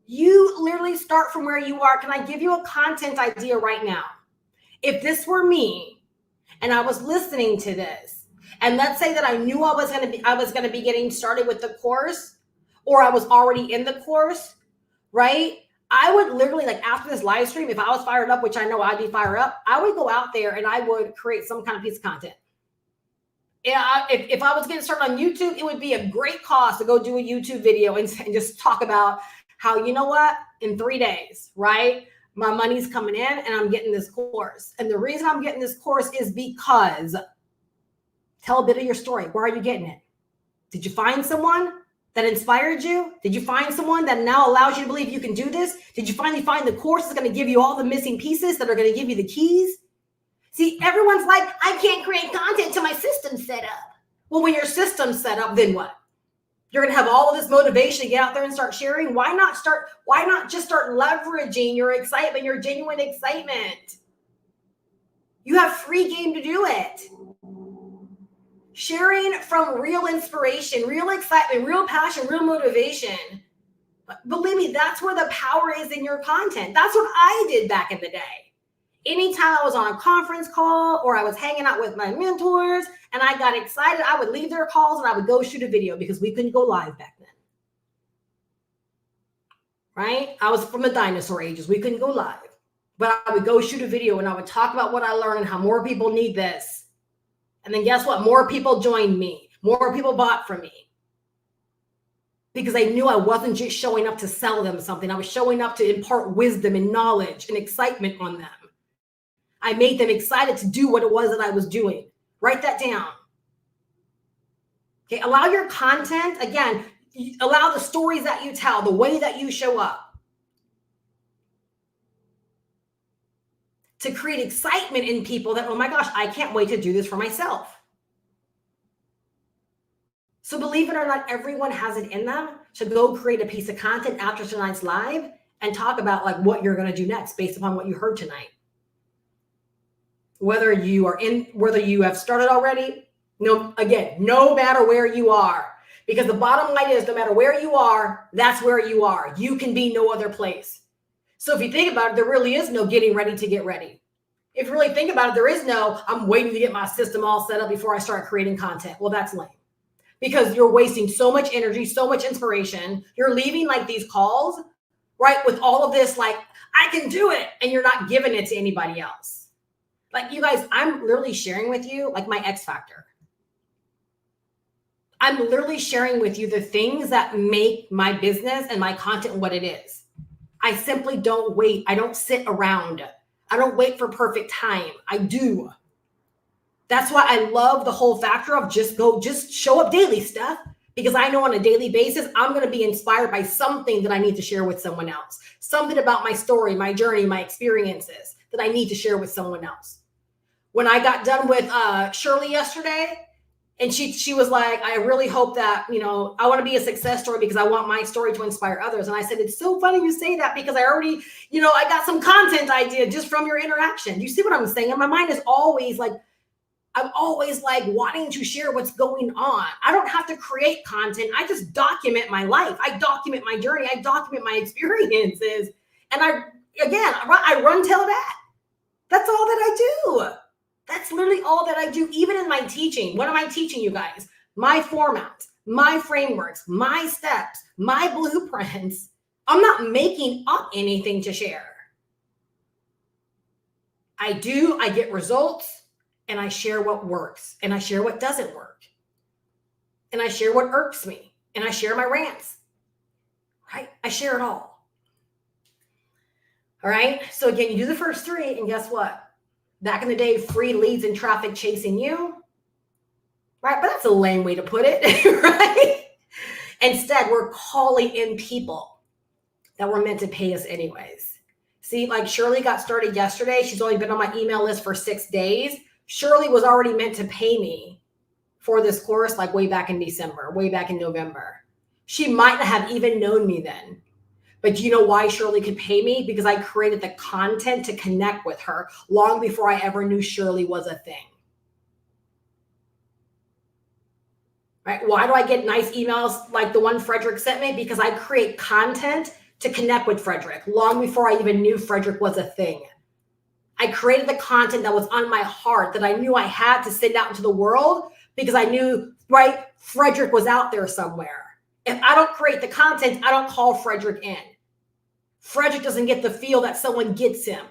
Speaker 2: You literally start from where you are. Can I give you a content idea right now? If this were me and I was listening to this, and let's say that I knew I was going to be getting started with the course, or I was already in the course, right? I would literally, like after this live stream, if I was fired up, which I know I'd be fired up, I would go out there and I would create some kind of piece of content. Yeah, if I was getting started on YouTube, it would be a great cause to go do a YouTube video and just talk about how, you know what, in 3 days, right? My money's coming in and I'm getting this course. And the reason I'm getting this course is because, tell a bit of your story. Where are you getting it? Did you find someone that inspired you? Did you find someone that now allows you to believe you can do this? Did you finally find the course that's going to give you all the missing pieces that are going to give you the keys? See, everyone's like, I can't create content till my system's set up. Well, when your system's set up, then what? You're going to have all of this motivation to get out there and start sharing. Why not just start leveraging your excitement, your genuine excitement? You have free game to do it. Sharing from real inspiration, real excitement, real passion, real motivation. Believe me, that's where the power is in your content. That's what I did back in the day. Anytime I was on a conference call or I was hanging out with my mentors and I got excited, I would leave their calls and I would go shoot a video because we couldn't go live back then. Right? I was from the dinosaur ages. We couldn't go live. But I would go shoot a video and I would talk about what I learned and how more people need this. And then guess what? More people joined me. More people bought from me. Because I knew I wasn't just showing up to sell them something. I was showing up to impart wisdom and knowledge and excitement on them. I made them excited to do what it was that I was doing. Write that down. Okay, allow your content, again, allow the stories that you tell, the way that you show up, to create excitement in people that, oh my gosh, I can't wait to do this for myself. So believe it or not, everyone has it in them to go create a piece of content after tonight's live and talk about like what you're going to do next based upon what you heard tonight. whether you have started already, no matter where you are, because the bottom line is no matter where you are, that's where you are. You can be no other place. So if you think about it, there really is no getting ready to get ready. If you really think about it, there is no, I'm waiting to get my system all set up before I start creating content. Well, that's lame, because you're wasting so much energy, so much inspiration. You're leaving like these calls, right, with all of this, like, I can do it, and you're not giving it to anybody else. Like, you guys, I'm literally sharing with you like my X factor. I'm literally sharing with you the things that make my business and my content what it is. I simply don't wait. I don't sit around. I don't wait for perfect time. I do. That's why I love the whole factor of just show up daily, Steph, because I know on a daily basis, I'm going to be inspired by something that I need to share with someone else. Something about my story, my journey, my experiences that I need to share with someone else. When I got done with Shirley yesterday, and she was like, I really hope that, I want to be a success story because I want my story to inspire others. And I said, it's so funny you say that because I already, I got some content idea just from your interaction. You see what I'm saying? And my mind is always like, I'm always like wanting to share what's going on. I don't have to create content. I just document my life. I document my journey. I document my experiences. And I run tell that. That's all that I do. That's literally all that I do, even in my teaching. What am I teaching you guys? My format, my frameworks, my steps, my blueprints. I'm not making up anything to share. I get results, and I share what works, and I share what doesn't work. And I share what irks me, and I share my rants, right? I share it all. All right. So again, you do the first three, and guess what? Back in the day, free leads and traffic chasing you, right? But that's a lame way to put it, right? Instead, we're calling in people that were meant to pay us anyways. See, like Shirley got started yesterday. She's only been on my email list for 6 days. Shirley was already meant to pay me for this course like way back in December, way back in November. She might not have even known me then. But do you know why Shirley could pay me? Because I created the content to connect with her long before I ever knew Shirley was a thing. Right? Why do I get nice emails like the one Frederick sent me? Because I create content to connect with Frederick long before I even knew Frederick was a thing. I created the content that was on my heart that I knew I had to send out into the world because I knew, right, Frederick was out there somewhere. If I don't create the content, I don't call Frederick in. Frederick doesn't get the feel that someone gets him.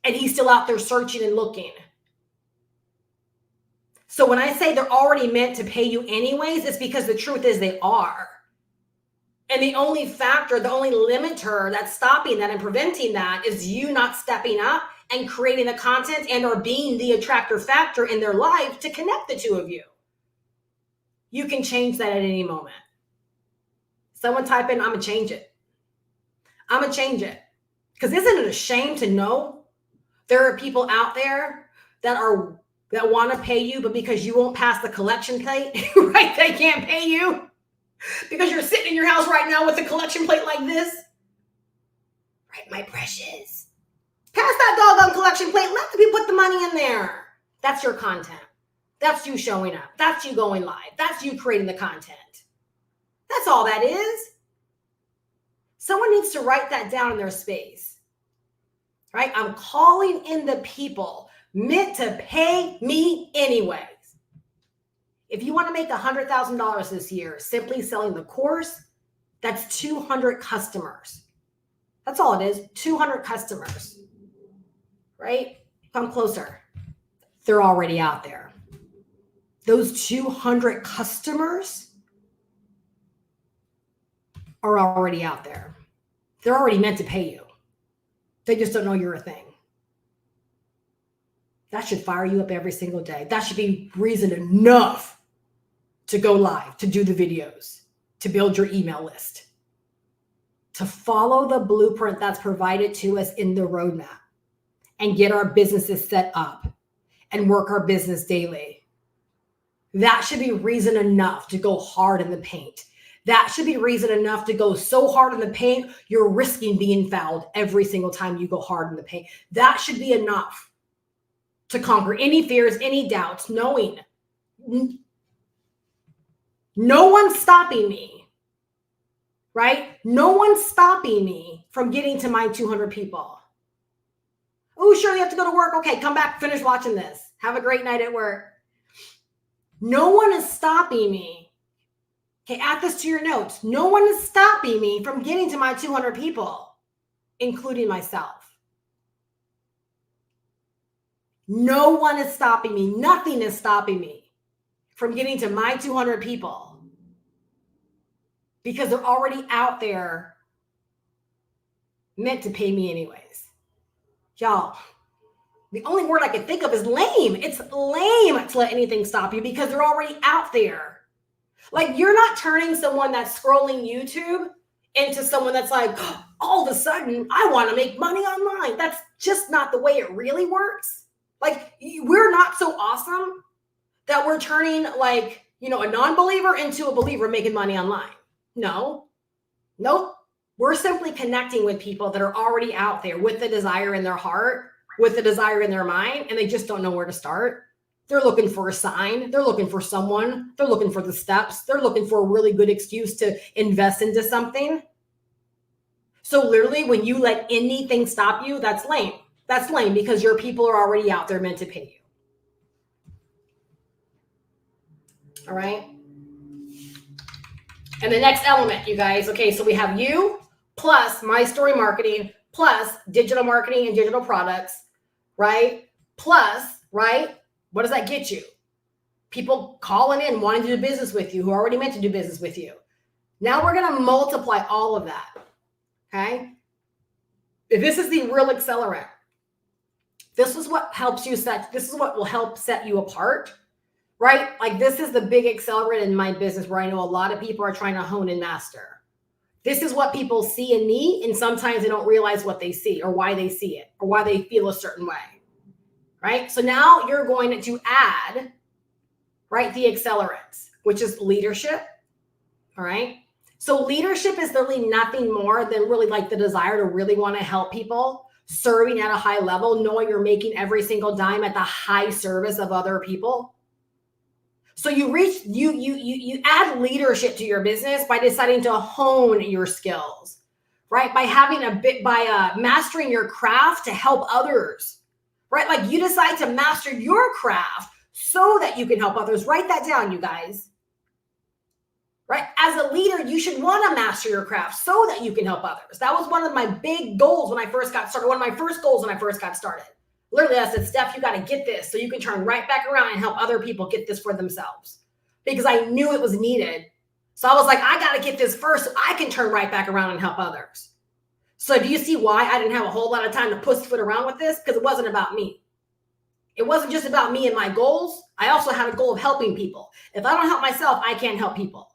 Speaker 2: And he's still out there searching and looking. So when I say they're already meant to pay you anyways, it's because the truth is they are. And the only factor, the only limiter that's stopping that and preventing that is you not stepping up and creating the content and or being the attractor factor in their life to connect the two of you. You can change that at any moment. Someone type in, I'm going to change it. I'm going to change it. Because isn't it a shame to know there are people out there that want to pay you, but because you won't pass the collection plate, right, they can't pay you? Because you're sitting in your house right now with a collection plate like this? Right, my precious. Pass that doggone collection plate. Let the people put the money in there. That's your content. That's you showing up. That's you going live. That's you creating the content. That's all that is. Someone needs to write that down in their space. Right? I'm calling in the people meant to pay me anyways. If you want to make $100,000 this year, simply selling the course, that's 200 customers. That's all it is, 200 customers, right? Come closer. They're already out there. Those 200 customers are already out there. They're already meant to pay you. They just don't know you're a thing. That should fire you up every single day. That should be reason enough to go live, to do the videos, to build your email list, to follow the blueprint that's provided to us in the roadmap and get our businesses set up and work our business daily. That should be reason enough to go hard in the paint. That should be reason enough to go so hard in the paint, you're risking being fouled every single time you go hard in the paint. That should be enough. to conquer any fears, any doubts, knowing no one's stopping me, right? No one's stopping me from getting to my 200 people. Oh, sure, you have to go to work. Okay, come back, finish watching this. Have a great night at work. No one is stopping me. Okay, add this to your notes. No one is stopping me from getting to my 200 people, including myself. No one is stopping me. Nothing is stopping me from getting to my 200 people because they're already out there meant to pay me anyways. Y'all, the only word I can think of is lame. It's lame to let anything stop you because they're already out there. Like, you're not turning someone that's scrolling YouTube into someone that's like, oh, all of a sudden, I want to make money online. That's just not the way it really works. Like, we're not so awesome that we're turning, like, a non-believer into a believer making money online. No. Nope. We're simply connecting with people that are already out there with the desire in their heart, with the desire in their mind, and they just don't know where to start. They're looking for a sign. They're looking for someone. They're looking for the steps. They're looking for a really good excuse to invest into something. So literally, when you let anything stop you, that's lame. That's lame because your people are already out there meant to pay you. All right. And the next element, you guys. Okay, so we have you plus my story marketing plus digital marketing and digital products, right? Plus, right? What does that get you? People calling in, wanting to do business with you, who already meant to do business with you. Now we're going to multiply all of that. Okay. If this is the real accelerant, this is what helps you this is what will help set you apart, right? Like, this is the big accelerant in my business where I know a lot of people are trying to hone and master. This is what people see in me, and sometimes they don't realize what they see or why they see it or why they feel a certain way, right? So now you're going to add, right, the accelerants, which is leadership, all right? So leadership is really nothing more than really like the desire to really want to help people, serving at a high level, knowing you're making every single dime at the high service of other people. So you add leadership to your business by deciding to hone your skills, right? By mastering your craft to help others, right? Like, you decide to master your craft so that you can help others. Write that down, you guys. Right? As a leader, you should want to master your craft so that you can help others. That was one of my big goals when I first got started. One of my first goals when I first got started. Literally, I said, Steph, you got to get this so you can turn right back around and help other people get this for themselves. Because I knew it was needed. So I was like, I got to get this first so I can turn right back around and help others. So do you see why I didn't have a whole lot of time to pussyfoot around with this? Because it wasn't about me. It wasn't just about me and my goals. I also had a goal of helping people. If I don't help myself, I can't help people.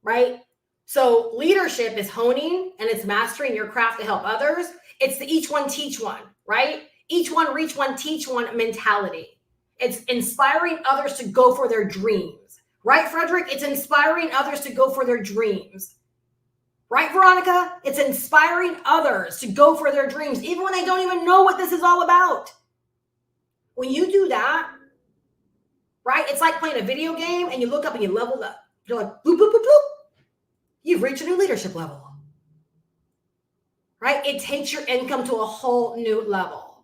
Speaker 2: Right? So leadership is honing and it's mastering your craft to help others. It's the each one, teach one, right? Each one, reach one, teach one mentality. It's inspiring others to go for their dreams. Right, Frederick? It's inspiring others to go for their dreams. Right, Veronica? It's inspiring others to go for their dreams, even when they don't even know what this is all about. When you do that, right, it's like playing a video game and you look up and you leveled up. You're like, boop, boop, boop, boop. You've reached a new leadership level. Right? It takes your income to a whole new level.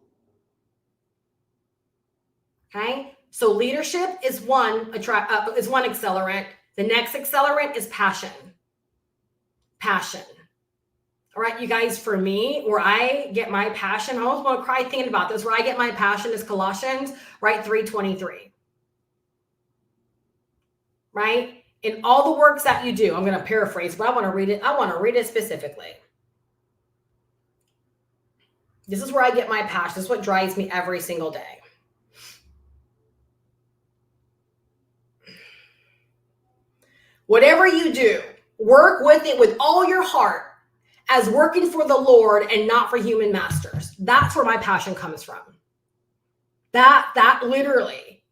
Speaker 2: Okay? So leadership is one accelerant. The next accelerant is passion. Passion. All right, you guys, for me, where I get my passion, I almost want to cry thinking about this. Where I get my passion is Colossians, right? 3:23. Right? In all the works that you do, I'm going to paraphrase, but I want to read it. I want to read it specifically. This is where I get my passion. This is what drives me every single day. Whatever you do, work with it with all your heart as working for the Lord and not for human masters. That's where my passion comes from. That literally.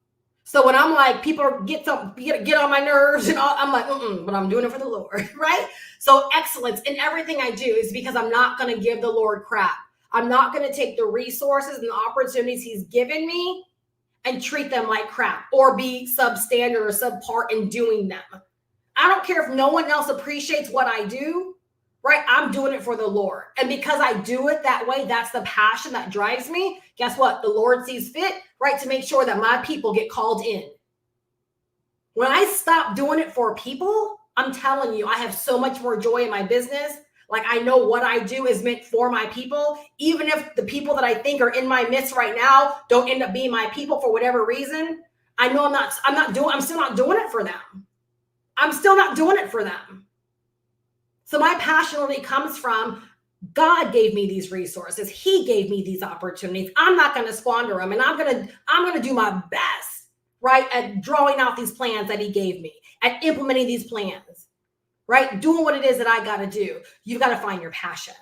Speaker 2: So when I'm like, people get on my nerves and all, I'm like, but I'm doing it for the Lord, right? So excellence in everything I do is because I'm not going to give the Lord crap. I'm not going to take the resources and the opportunities he's given me and treat them like crap or be substandard or subpar in doing them. I don't care if no one else appreciates what I do, right? I'm doing it for the Lord. And because I do it that way, that's the passion that drives me. Guess what? The Lord sees fit, right, to make sure that my people get called in. When I stop doing it for people, I'm telling you, I have so much more joy in my business. Like, I know what I do is meant for my people. Even if the people that I think are in my midst right now don't end up being my people for whatever reason, I know I'm still not doing it for them. I'm still not doing it for them. So my passion really comes from God gave me these resources. He gave me these opportunities. I'm not going to squander them. And I'm going to do my best, right, at drawing out these plans that he gave me, at implementing these plans, right? Doing what it is that I got to do. You've got to find your passion.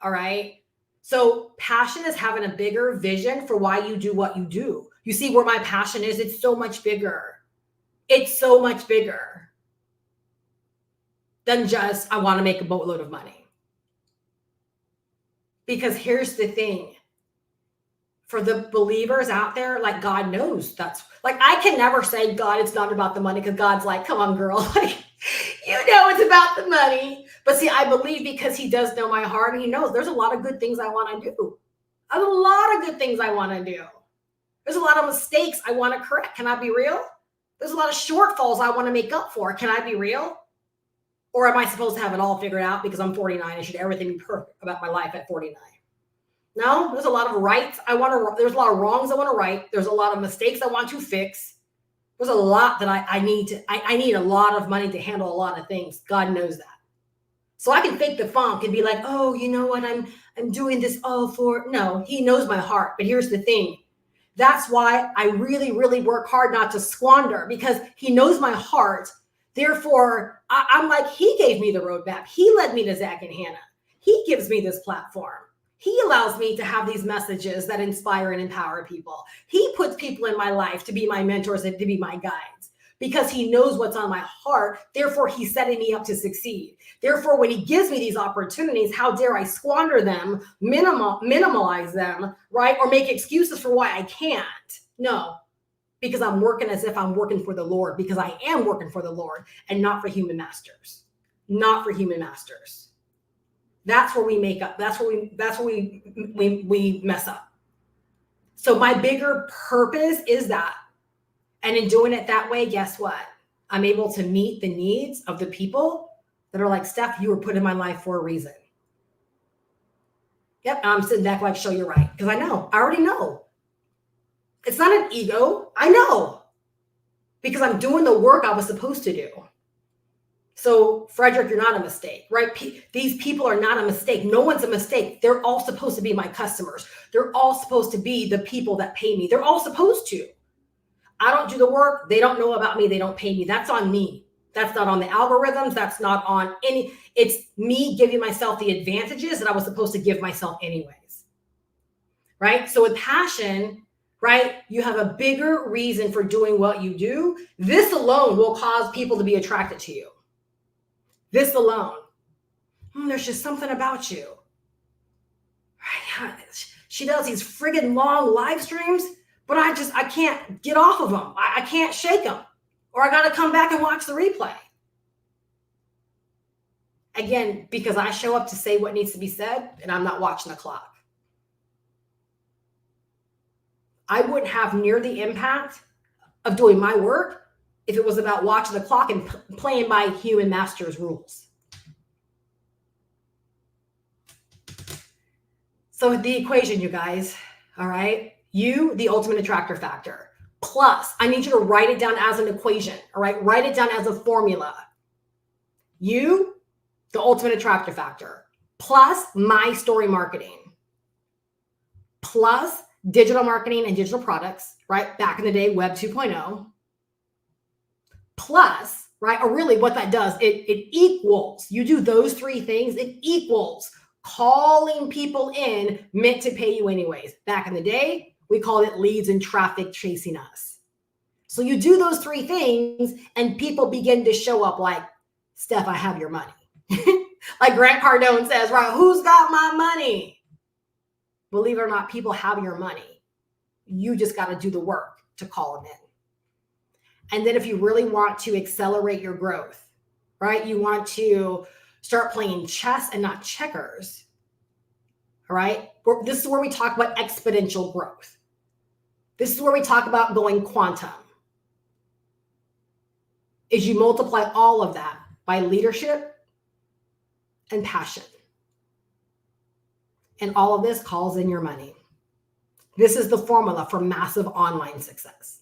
Speaker 2: All right. So passion is having a bigger vision for why you do what you do. You see where my passion is? It's so much bigger. It's so much bigger than just, I want to make a boatload of money. Because here's the thing. For the believers out there, like, God knows that's, like, I can never say, God, it's not about the money, because God's like, come on, girl. Like, you know it's about the money. But see, I believe because he does know my heart, and he knows there's a lot of good things I want to do. There's a lot of good things I want to do. There's a lot of mistakes I want to correct. Can I be real? There's a lot of shortfalls I want to make up for. Can I be real? Or am I supposed to have it all figured out because I'm 49 and should everything be perfect about my life at 49? No, there's a lot of rights there's a lot of wrongs I want to right. There's a lot of mistakes I want to fix. There's a lot that I need a lot of money to handle a lot of things. God knows that. So I can fake the funk and be like, oh, you know what? I'm doing this all for, no, he knows my heart. But here's the thing. That's why I really, really work hard not to squander, because he knows my heart. Therefore, I'm like, he gave me the roadmap. He led me to Zach and Hannah. He gives me this platform. He allows me to have these messages that inspire and empower people. He puts people in my life to be my mentors and to be my guides, because he knows what's on my heart. Therefore, he's setting me up to succeed. Therefore, when he gives me these opportunities, how dare I squander them, minimalize them, right? Or make excuses for why I can't. No, because I'm working as if I'm working for the Lord, because I am working for the Lord and not for human masters. Not for human masters. That's where we make up. That's where we mess up. So my bigger purpose is that. And in doing it that way, guess what? I'm able to meet the needs of the people that are like, Steph, you were put in my life for a reason. Yep, I'm sitting back like, show you're right. Because I already know. It's not an ego. I know. Because I'm doing the work I was supposed to do. So, Frederick, you're not a mistake, right? These people are not a mistake. No one's a mistake. They're all supposed to be my customers. They're all supposed to be the people that pay me. They're all supposed to. I don't do the work. They don't know about me. They don't pay me. That's on me. That's not on the algorithms. That's not on any. It's me giving myself the advantages that I was supposed to give myself anyways. Right? So with passion, right, you have a bigger reason for doing what you do. This alone will cause people to be attracted to you. This alone. There's just something about you. Right? She does these friggin' long live streams, but I can't get off of them. I can't shake them. Or I got to come back and watch the replay. Again, because I show up to say what needs to be said, and I'm not watching the clock. I wouldn't have near the impact of doing my work if it was about watching the clock and playing by human masters rules. So the equation, you guys, all right? You, the ultimate attractor factor. Plus, I need you to write it down as an equation, all right? Write it down as a formula. You, the ultimate attractor factor, plus my story marketing, plus digital marketing and digital products, right? Back in the day, Web 2.0, plus, right? Or really what that does, it equals, you do those three things, it equals calling people in meant to pay you anyways. Back in the day, we called it leads and traffic chasing us. So you do those three things and people begin to show up like, Steph, I have your money. Like Grant Cardone says, right? Who's got my money? believe it or not, people have your money. You just got to do the work to call them in. And then if you really want to accelerate your growth, right? You want to start playing chess and not checkers, all right? This is where we talk about exponential growth. This is where we talk about going quantum. Is you multiply all of that by leadership and passion. And all of this calls in your money. This is the formula for massive online success.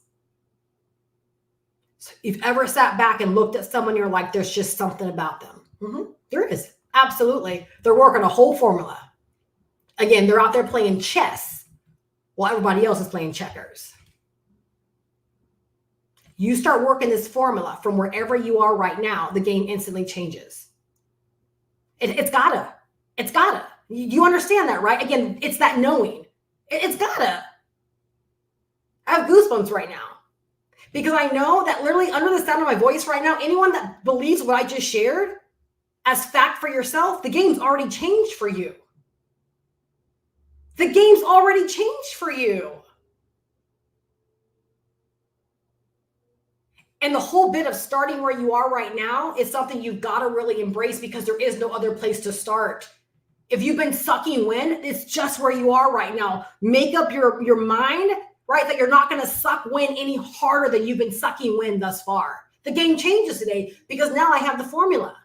Speaker 2: So if you've ever sat back and looked at someone, you're like, there's just something about them. There is, absolutely. They're working a whole formula. Again, they're out there playing chess while everybody else is playing checkers. You start working this formula from wherever you are right now, the game instantly changes. It's gotta. You understand that, right? Again, it's that knowing. It's gotta. I have goosebumps right now because I know that literally under the sound of my voice right now, anyone that believes what I just shared as fact for yourself, the game's already changed for you. The game's already changed for you. And the whole bit of starting where you are right now is something you've got to really embrace because there is no other place to start. If you've been sucking wind, it's just where you are right now. Make up your mind, right, that you're not going to suck wind any harder than you've been sucking wind thus far. The game changes today because now I have the formula.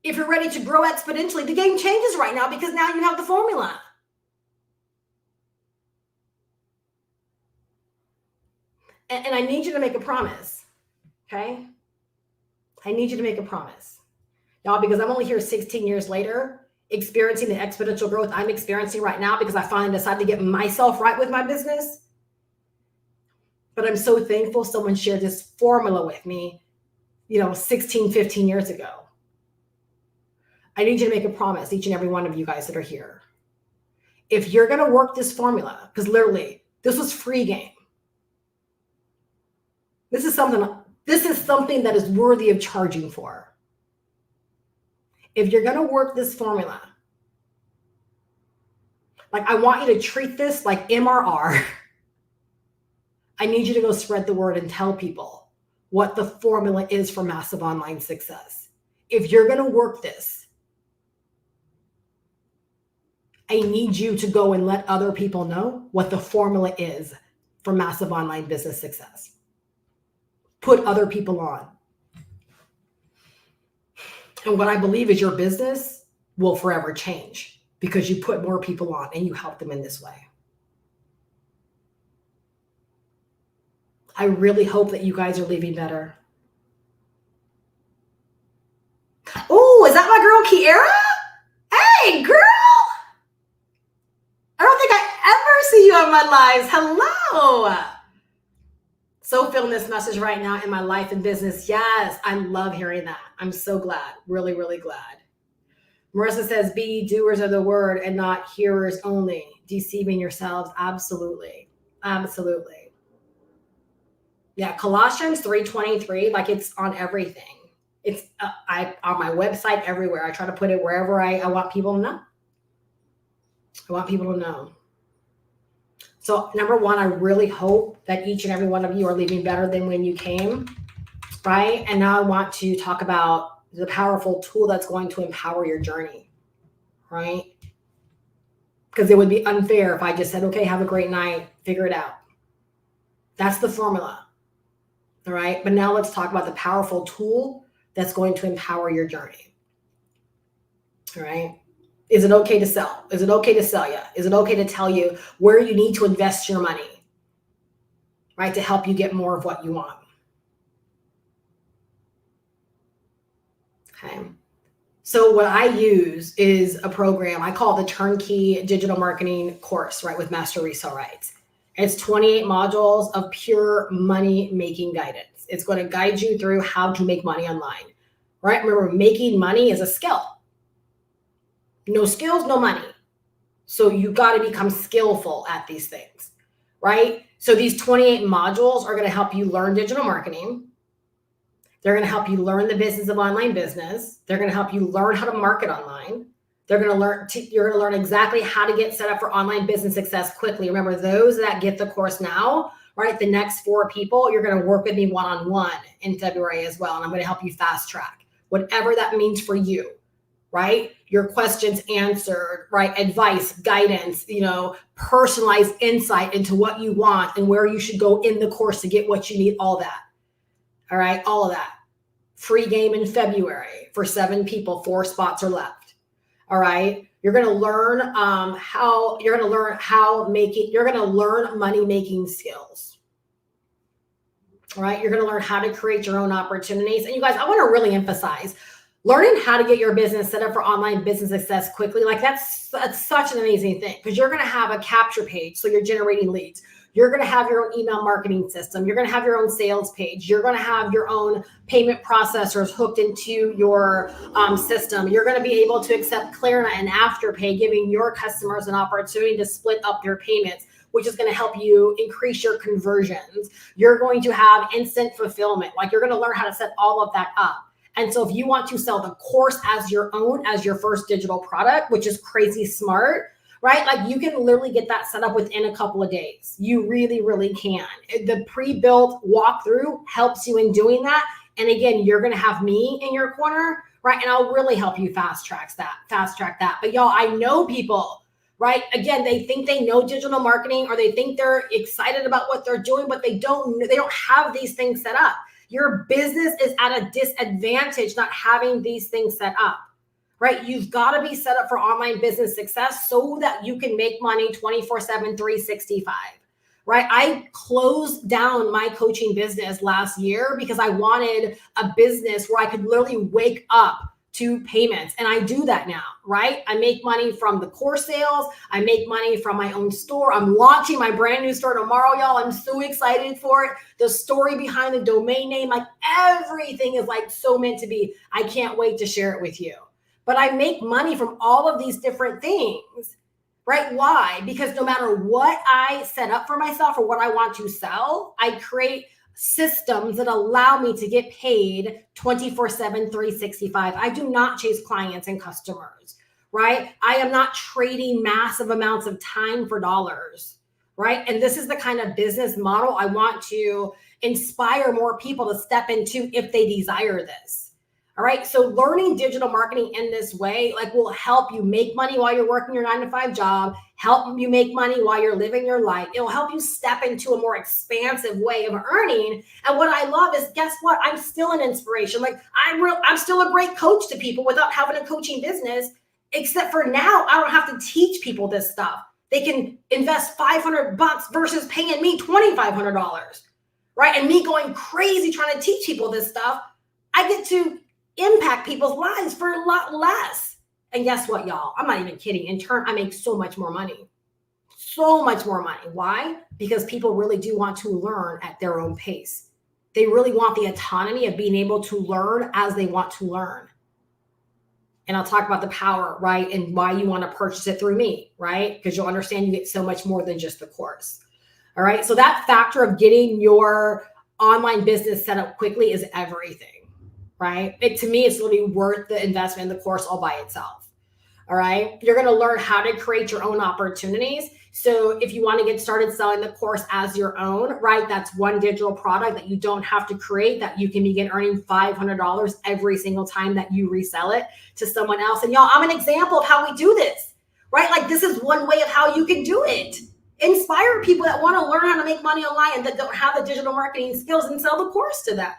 Speaker 2: If you're ready to grow exponentially, the game changes right now because now you have the formula. And I need you to make a promise, okay? I need you to make a promise. Y'all, because I'm only here 16 years later, experiencing the exponential growth I'm experiencing right now because I finally decided to get myself right with my business. But I'm so thankful someone shared this formula with me, 16, 15 years ago. I need you to make a promise, each and every one of you guys that are here. If you're going to work this formula, because literally, this was free game. This is something that is worthy of charging for. If you're going to work this formula, like I want you to treat this like MRR. I need you to go spread the word and tell people what the formula is for massive online success. If you're going to work this, I need you to go and let other people know what the formula is for massive online business success. Put other people on. And what I believe is your business will forever change because you put more people on and you help them in this way. I really hope that you guys are leaving better. Oh, is that my girl Kiara? Hey, girl. I don't think I ever see you on my lives. Hello. So feeling this message right now in my life and business. Yes, I love hearing that. I'm so glad. Really, really glad. Marissa says, be doers of the word and not hearers only. Deceiving yourselves. Absolutely. Absolutely. Yeah, Colossians 3:23, like it's on everything. It's on my website, everywhere. I try to put it wherever I want people to know. I want people to know. So number one, I really hope that each and every one of you are leaving better than when you came, right? And now I want to talk about the powerful tool that's going to empower your journey, right? Because it would be unfair if I just said, okay, have a great night, figure it out. That's the formula, all right? But now let's talk about the powerful tool that's going to empower your journey, all right? Is it okay to sell? Is it okay to sell you? Is it okay to tell you where you need to invest your money, right? To help you get more of what you want. Okay. So what I use is a program, I call it the Turnkey Digital Marketing Course, right? With Master Resell Rights. It's 28 modules of pure money making guidance. It's going to guide you through how to make money online, right? Remember, making money is a skill. No skills, no money. So you got to become skillful at these things, right? So these 28 modules are going to help you learn digital marketing. They're going to help you learn the business of online business. They're going to help you learn how to market online, You're going to learn exactly how to get set up for online business success quickly. Remember, those that get the course now, right? The next 4 people, you're going to work with me one-on-one in February as well. And I'm going to help you fast track, whatever that means for you, right? Your questions answered, right? Advice, guidance, personalized insight into what you want and where you should go in the course to get what you need, all that. All right. All of that. Free game in February for 7 people, 4 spots are left. All right. You're going to learn money making skills. All right. You're going to learn how to create your own opportunities. And you guys, I want to really emphasize learning how to get your business set up for online business success quickly. Like that's such an amazing thing because you're going to have a capture page. So you're generating leads. You're going to have your own email marketing system. You're going to have your own sales page. You're going to have your own payment processors hooked into your system. You're going to be able to accept Klarna and Afterpay, giving your customers an opportunity to split up their payments, which is going to help you increase your conversions. You're going to have instant fulfillment. Like you're going to learn how to set all of that up. And so if you want to sell the course as your own, as your first digital product, which is crazy smart, right? Like you can literally get that set up within a couple of days. You really, really can. The pre-built walkthrough helps you in doing that. And again, you're going to have me in your corner, right? And I'll really help you fast track that. But y'all, I know people, right? Again, they think they know digital marketing or they think they're excited about what they're doing, but they don't have these things set up. Your business is at a disadvantage not having these things set up. Right? You've got to be set up for online business success so that you can make money 24/7, 365. Right? I closed down my coaching business last year because I wanted a business where I could literally wake up to payments. And I do that now, right? I make money from the course sales. I make money from my own store. I'm launching my brand new store tomorrow, y'all. I'm so excited for it. The story behind the domain name, like everything is like so meant to be. I can't wait to share it with you. But I make money from all of these different things, right? Why? Because no matter what I set up for myself or what I want to sell, I create systems that allow me to get paid 24/7, 365. I do not chase clients and customers, right? I am not trading massive amounts of time for dollars, right? And this is the kind of business model I want to inspire more people to step into if they desire this. All right. So learning digital marketing in this way, like will help you make money while you're working your 9-to-5 job, help you make money while you're living your life. It'll help you step into a more expansive way of earning. And what I love is, guess what? I'm still an inspiration. Like I'm still a great coach to people without having a coaching business, except for now, I don't have to teach people this stuff. They can invest $500 versus paying me $2,500, right? And me going crazy trying to teach people this stuff. I get to impact people's lives for a lot less. And guess what, y'all? I'm not even kidding. In turn, I make so much more money. So much more money. Why? Because people really do want to learn at their own pace. They really want the autonomy of being able to learn as they want to learn. And I'll talk about the power, right? And why you want to purchase it through me, right? Because you'll understand you get so much more than just the course. All right. So that factor of getting your online business set up quickly is everything. Right? To me, it's literally worth the investment in the course all by itself. All right. You're going to learn how to create your own opportunities. So if you want to get started selling the course as your own, right? That's one digital product that you don't have to create, that you can begin earning $500 every single time that you resell it to someone else. And y'all, I'm an example of how we do this, right? Like this is one way of how you can do it. Inspire people that want to learn how to make money online and that don't have the digital marketing skills and sell the course to them.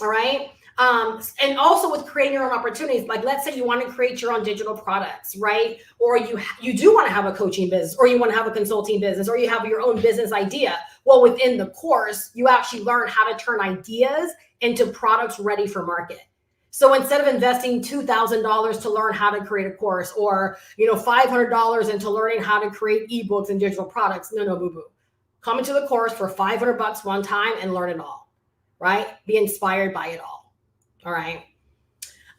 Speaker 2: All right. And also with creating your own opportunities, like let's say you want to create your own digital products, right? Or you do want to have a coaching business, or you want to have a consulting business, or you have your own business idea. Well, within the course, you actually learn how to turn ideas into products ready for market. So instead of investing $2,000 to learn how to create a course, or $500 into learning how to create ebooks and digital products, no, boo-boo. Come into the course for $500 one time and learn it all. Right? Be inspired by it all. All right.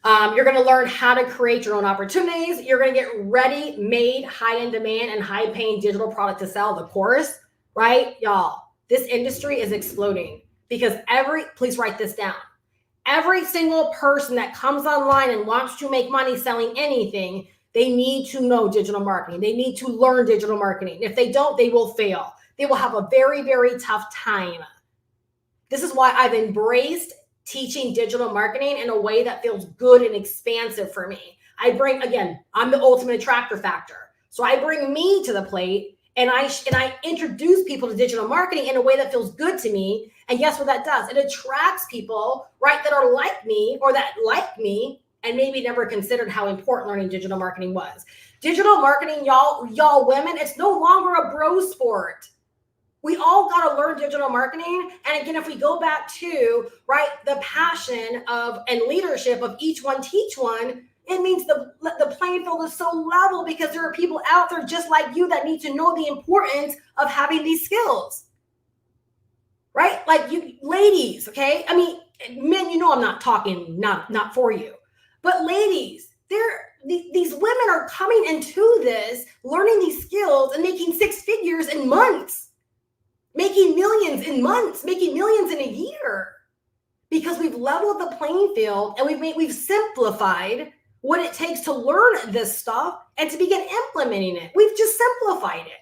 Speaker 2: You're going to learn how to create your own opportunities. You're going to get ready-made, high-in demand, and high-paying digital product to sell, the course, right? Y'all, this industry is exploding because please write this down. Every single person that comes online and wants to make money selling anything, they need to know digital marketing. They need to learn digital marketing. If they don't, they will fail. They will have a very, very tough time. This is why I've embraced teaching digital marketing in a way that feels good and expansive for me. I'm the ultimate attractor factor. So I bring me to the plate and I introduce people to digital marketing in a way that feels good to me. And guess what that does? It attracts people, right, that are like me or that like me and maybe never considered how important learning digital marketing was. Digital marketing, y'all women, it's no longer a bro sport. We all got to learn digital marketing. And again, if we go back to, right, the passion of and leadership of each one teach one, it means the playing field is so level because there are people out there just like you that need to know the importance of having these skills, right? Like you ladies, okay? I mean, men, you know I'm not talking, not for you. But ladies, these women are coming into this, learning these skills and making six figures in months. Making millions in months, making millions in a year, because we've leveled the playing field and we've simplified what it takes to learn this stuff and to begin implementing it. We've just simplified it.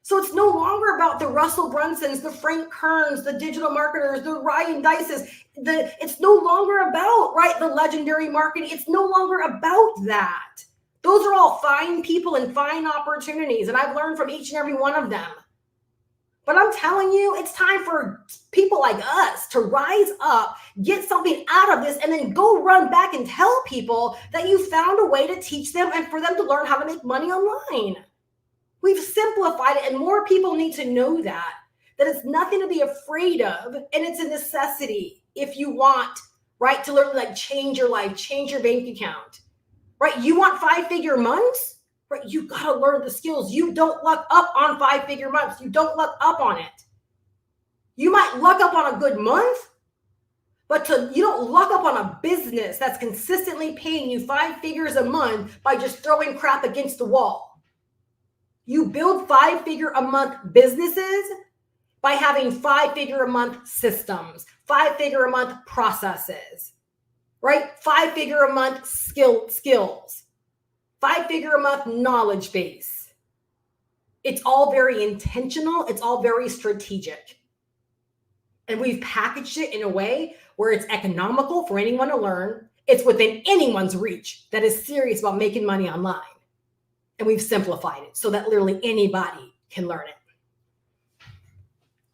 Speaker 2: So it's no longer about the Russell Brunsons, the Frank Kerns, the digital marketers, the Ryan Dices. It's no longer about, right, the legendary marketing. It's no longer about that. Those are all fine people and fine opportunities, and I've learned from each and every one of them. But I'm telling you, it's time for people like us to rise up, get something out of this, and then go run back and tell people that you found a way to teach them and for them to learn how to make money online. We've simplified it, and more people need to know that it's nothing to be afraid of, and it's a necessity if you want, right, to learn, like, change your life, change your bank account, right? You want 5-figure months? Right, you got to learn the skills. You don't luck up on 5-figure months. You don't luck up on it. You might luck up on a good month, but you don't luck up on a business that's consistently paying you 5 figures a month by just throwing crap against the wall. You build 5-figure a month businesses by having 5-figure a month systems, 5-figure a month processes, right? 5-figure a month skills. 5-figure a month knowledge base. It's all very intentional. It's all very strategic. And we've packaged it in a way where it's economical for anyone to learn. It's within anyone's reach that is serious about making money online. And we've simplified it so that literally anybody can learn it.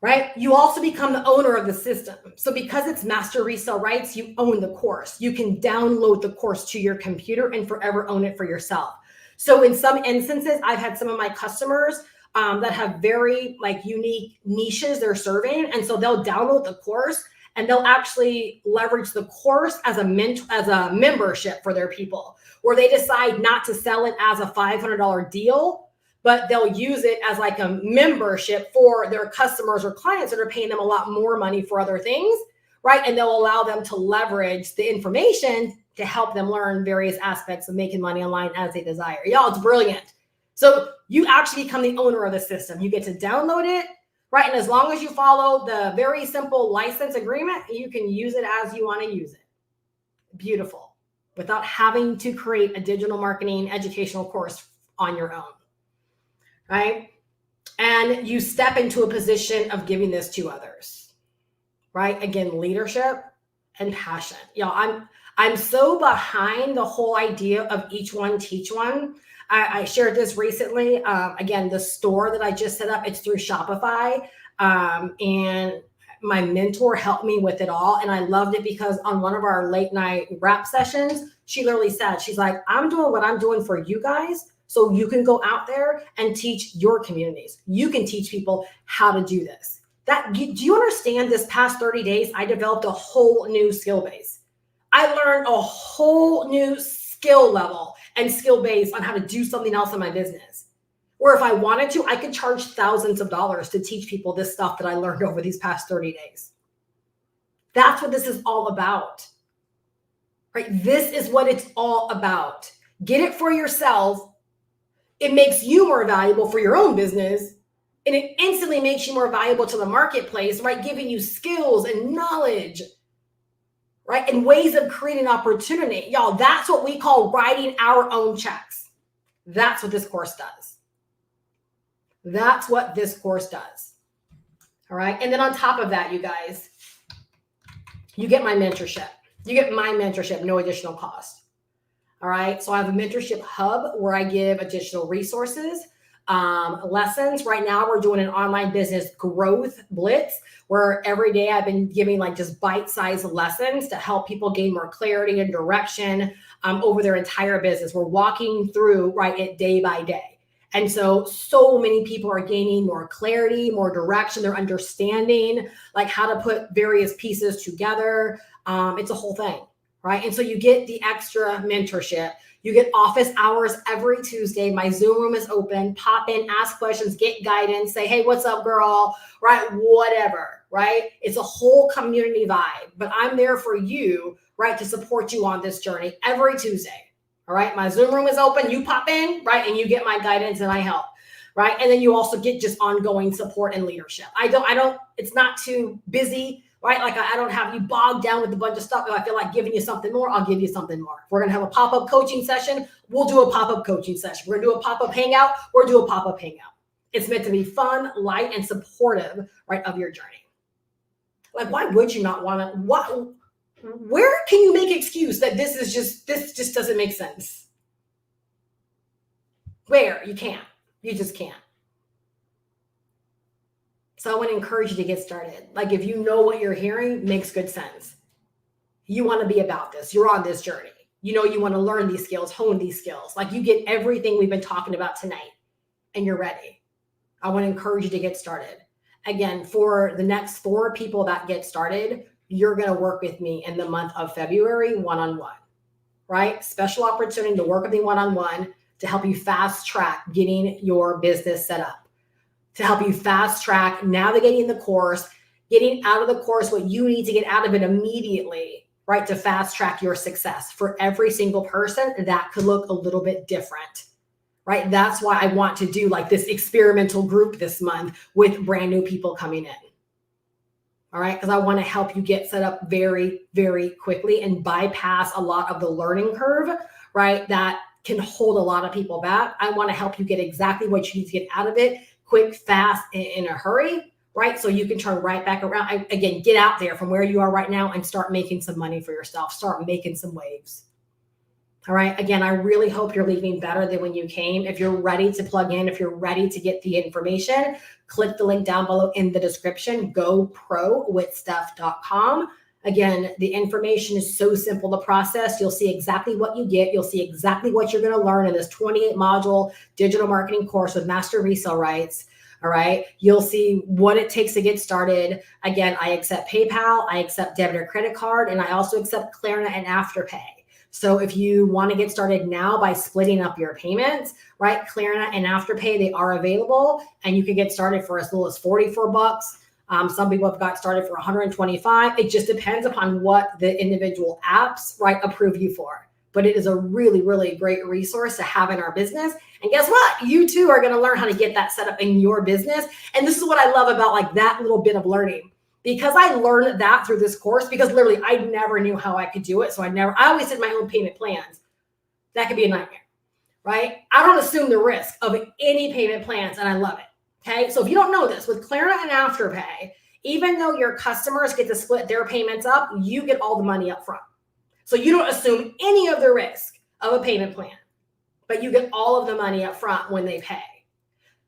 Speaker 2: Right? You also become the owner of the system. So because it's master resell rights, you own the course. You can download the course to your computer and forever own it for yourself. So in some instances, I've had some of my customers that have very unique niches they're serving. And so they'll download the course and they'll actually leverage the course as a membership for their people, where they decide not to sell it as a $500 deal, but they'll use it as like a membership for their customers or clients that are paying them a lot more money for other things, right? And they'll allow them to leverage the information to help them learn various aspects of making money online as they desire. Y'all, it's brilliant. So you actually become the owner of the system. You get to download it, right? And as long as you follow the very simple license agreement, you can use it as you want to use it. Beautiful. Without having to create a digital marketing educational course on your own. Right? And you step into a position of giving this to others, right? Again, leadership and passion. Y'all, I'm so behind the whole idea of each one teach one. I shared this recently. Again, the store that I just set up, it's through Shopify. And my mentor helped me with it all. And I loved it because on one of our late night rap sessions, she literally said, she's like, I'm doing what I'm doing for you guys, so you can go out there and teach your communities. You can teach people how to do this. Do you understand? This past 30 days, I developed a whole new skill base. I learned a whole new skill level and skill base on how to do something else in my business. Or if I wanted to, I could charge thousands of dollars to teach people this stuff that I learned over these past 30 days. That's what this is all about, right? This is what it's all about. Get it for yourself. It makes you more valuable for your own business, and it instantly makes you more valuable to the marketplace, right? Giving you skills and knowledge, right? And ways of creating opportunity. Y'all, that's what we call writing our own checks. That's what this course does. That's what this course does. All right. And then on top of that, you guys, you get my mentorship. You get my mentorship, no additional cost. All right. So I have a mentorship hub where I give additional resources, lessons. Right now, we're doing an online business growth blitz where every day I've been giving like just bite-sized lessons to help people gain more clarity and direction over their entire business. We're walking through it day by day. And so many people are gaining more clarity, more direction. They're understanding like how to put various pieces together. It's a whole thing. Right. And so you get the extra mentorship. You get office hours every Tuesday. My Zoom room is open. Pop in, ask questions, get guidance, say, hey, what's up, girl? Right. Whatever. Right. It's a whole community vibe. But I'm there for you, right, to support you on this journey every Tuesday. All right. My Zoom room is open. You pop in, right, and you get my guidance and I help. Right. And then you also get just ongoing support and leadership. It's not too busy. Right? Like I don't have you bogged down with a bunch of stuff. If I feel like giving you something more, I'll give you something more. If we're going to have a pop-up coaching session, we'll do a pop-up coaching session. We're going to do a pop-up hangout, we'll do a pop-up hangout. It's meant to be fun, light, and supportive, right, of your journey. Like, why would you not want to? Where can you make excuse that this just doesn't make sense? Where? You can't. You just can't. So I want to encourage you to get started. Like if you know what you're hearing makes good sense. You want to be about this. You're on this journey. You know you want to learn these skills, hone these skills. Like you get everything we've been talking about tonight and you're ready. I want to encourage you to get started. Again, for the next 4 people that get started, you're going to work with me in the month of February one-on-one, right? Special opportunity to work with me one-on-one to help you fast track getting your business set up. To help you fast track navigating the course, getting out of the course what you need to get out of it immediately, right? To fast track your success. For every single person, that could look a little bit different, right? That's why I want to do like this experimental group this month with brand new people coming in. All right, because I want to help you get set up very, very quickly and bypass a lot of the learning curve, right? That can hold a lot of people back. I want to help you get exactly what you need to get out of it, quick, fast, in a hurry, right? So you can turn right back around. Again, get out there from where you are right now and start making some money for yourself. Start making some waves. All right. Again, I really hope you're leaving better than when you came. If you're ready to plug in, if you're ready to get the information, click the link down below in the description, goprowithstuff.com. Again, the information is so simple to process. You'll see exactly what you get. You'll see exactly what you're going to learn in this 28-module digital marketing course with master resale rights. All right. You'll see what it takes to get started. Again, I accept PayPal, I accept debit or credit card, and I also accept Klarna and Afterpay. So if you want to get started now by splitting up your payments, right, Klarna and Afterpay, they are available, and you can get started for as little as $44. Some people have got started for $125. It just depends upon what the individual apps, right, approve you for. But it is a really, really great resource to have in our business. And guess what? You too are going to learn how to get that set up in your business. And this is what I love about like that little bit of learning. Because I learned that through this course, because literally I never knew how I could do it. So I always did my own payment plans. That could be a nightmare, right? I don't assume the risk of any payment plans, and I love it. Okay. So if you don't know this, with Klarna and Afterpay, even though your customers get to split their payments up, you get all the money up front. So you don't assume any of the risk of a payment plan, but you get all of the money up front when they pay.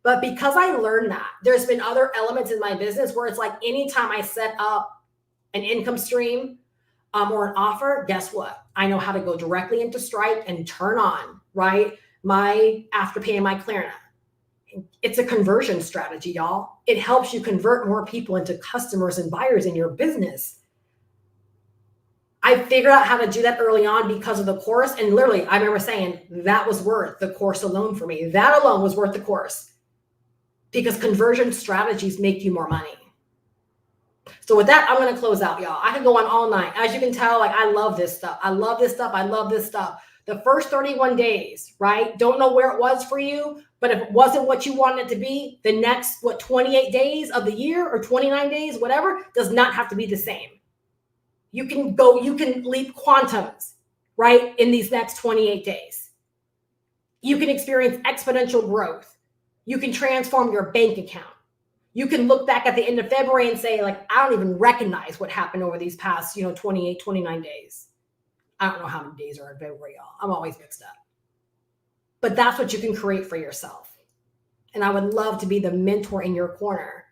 Speaker 2: But because I learned that, there's been other elements in my business where it's like anytime I set up an income stream or an offer, guess what? I know how to go directly into Stripe and turn on, right, my Afterpay and my Klarna. It's a conversion strategy, y'all. It helps you convert more people into customers and buyers in your business. I figured out how to do that early on because of the course. And literally, I remember saying that was worth the course alone for me. That alone was worth the course. Because conversion strategies make you more money. So with that, I'm going to close out, y'all. I can go on all night. As you can tell, like I love this stuff. I love this stuff. I love this stuff. The first 31 days, right? Don't know where it was for you, but if it wasn't what you wanted it to be, the next, 28 days of the year or 29 days, whatever, does not have to be the same. You can leap quantums, right, in these next 28 days. You can experience exponential growth. You can transform your bank account. You can look back at the end of February and say, like, I don't even recognize what happened over these past, 28, 29 days. I don't know how many days are in February, y'all. I'm always mixed up. But that's what you can create for yourself. And I would love to be the mentor in your corner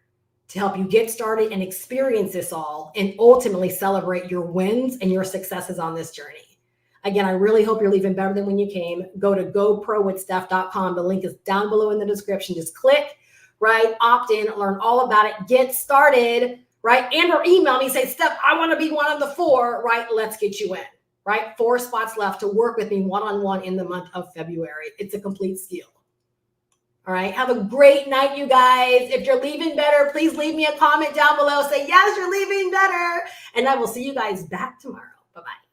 Speaker 2: to help you get started and experience this all and ultimately celebrate your wins and your successes on this journey. Again, I really hope you're leaving better than when you came. Go to goprowithsteph.com. The link is down below in the description. Just click, right? Opt in, learn all about it, get started, right? And or email me, say, Steph, I want to be one of the 4, right? Let's get you in, right? 4 spots left to work with me one-on-one in the month of February. It's a complete steal. All right. Have a great night, you guys. If you're leaving better, please leave me a comment down below. Say, yes, you're leaving better. And I will see you guys back tomorrow. Bye-bye.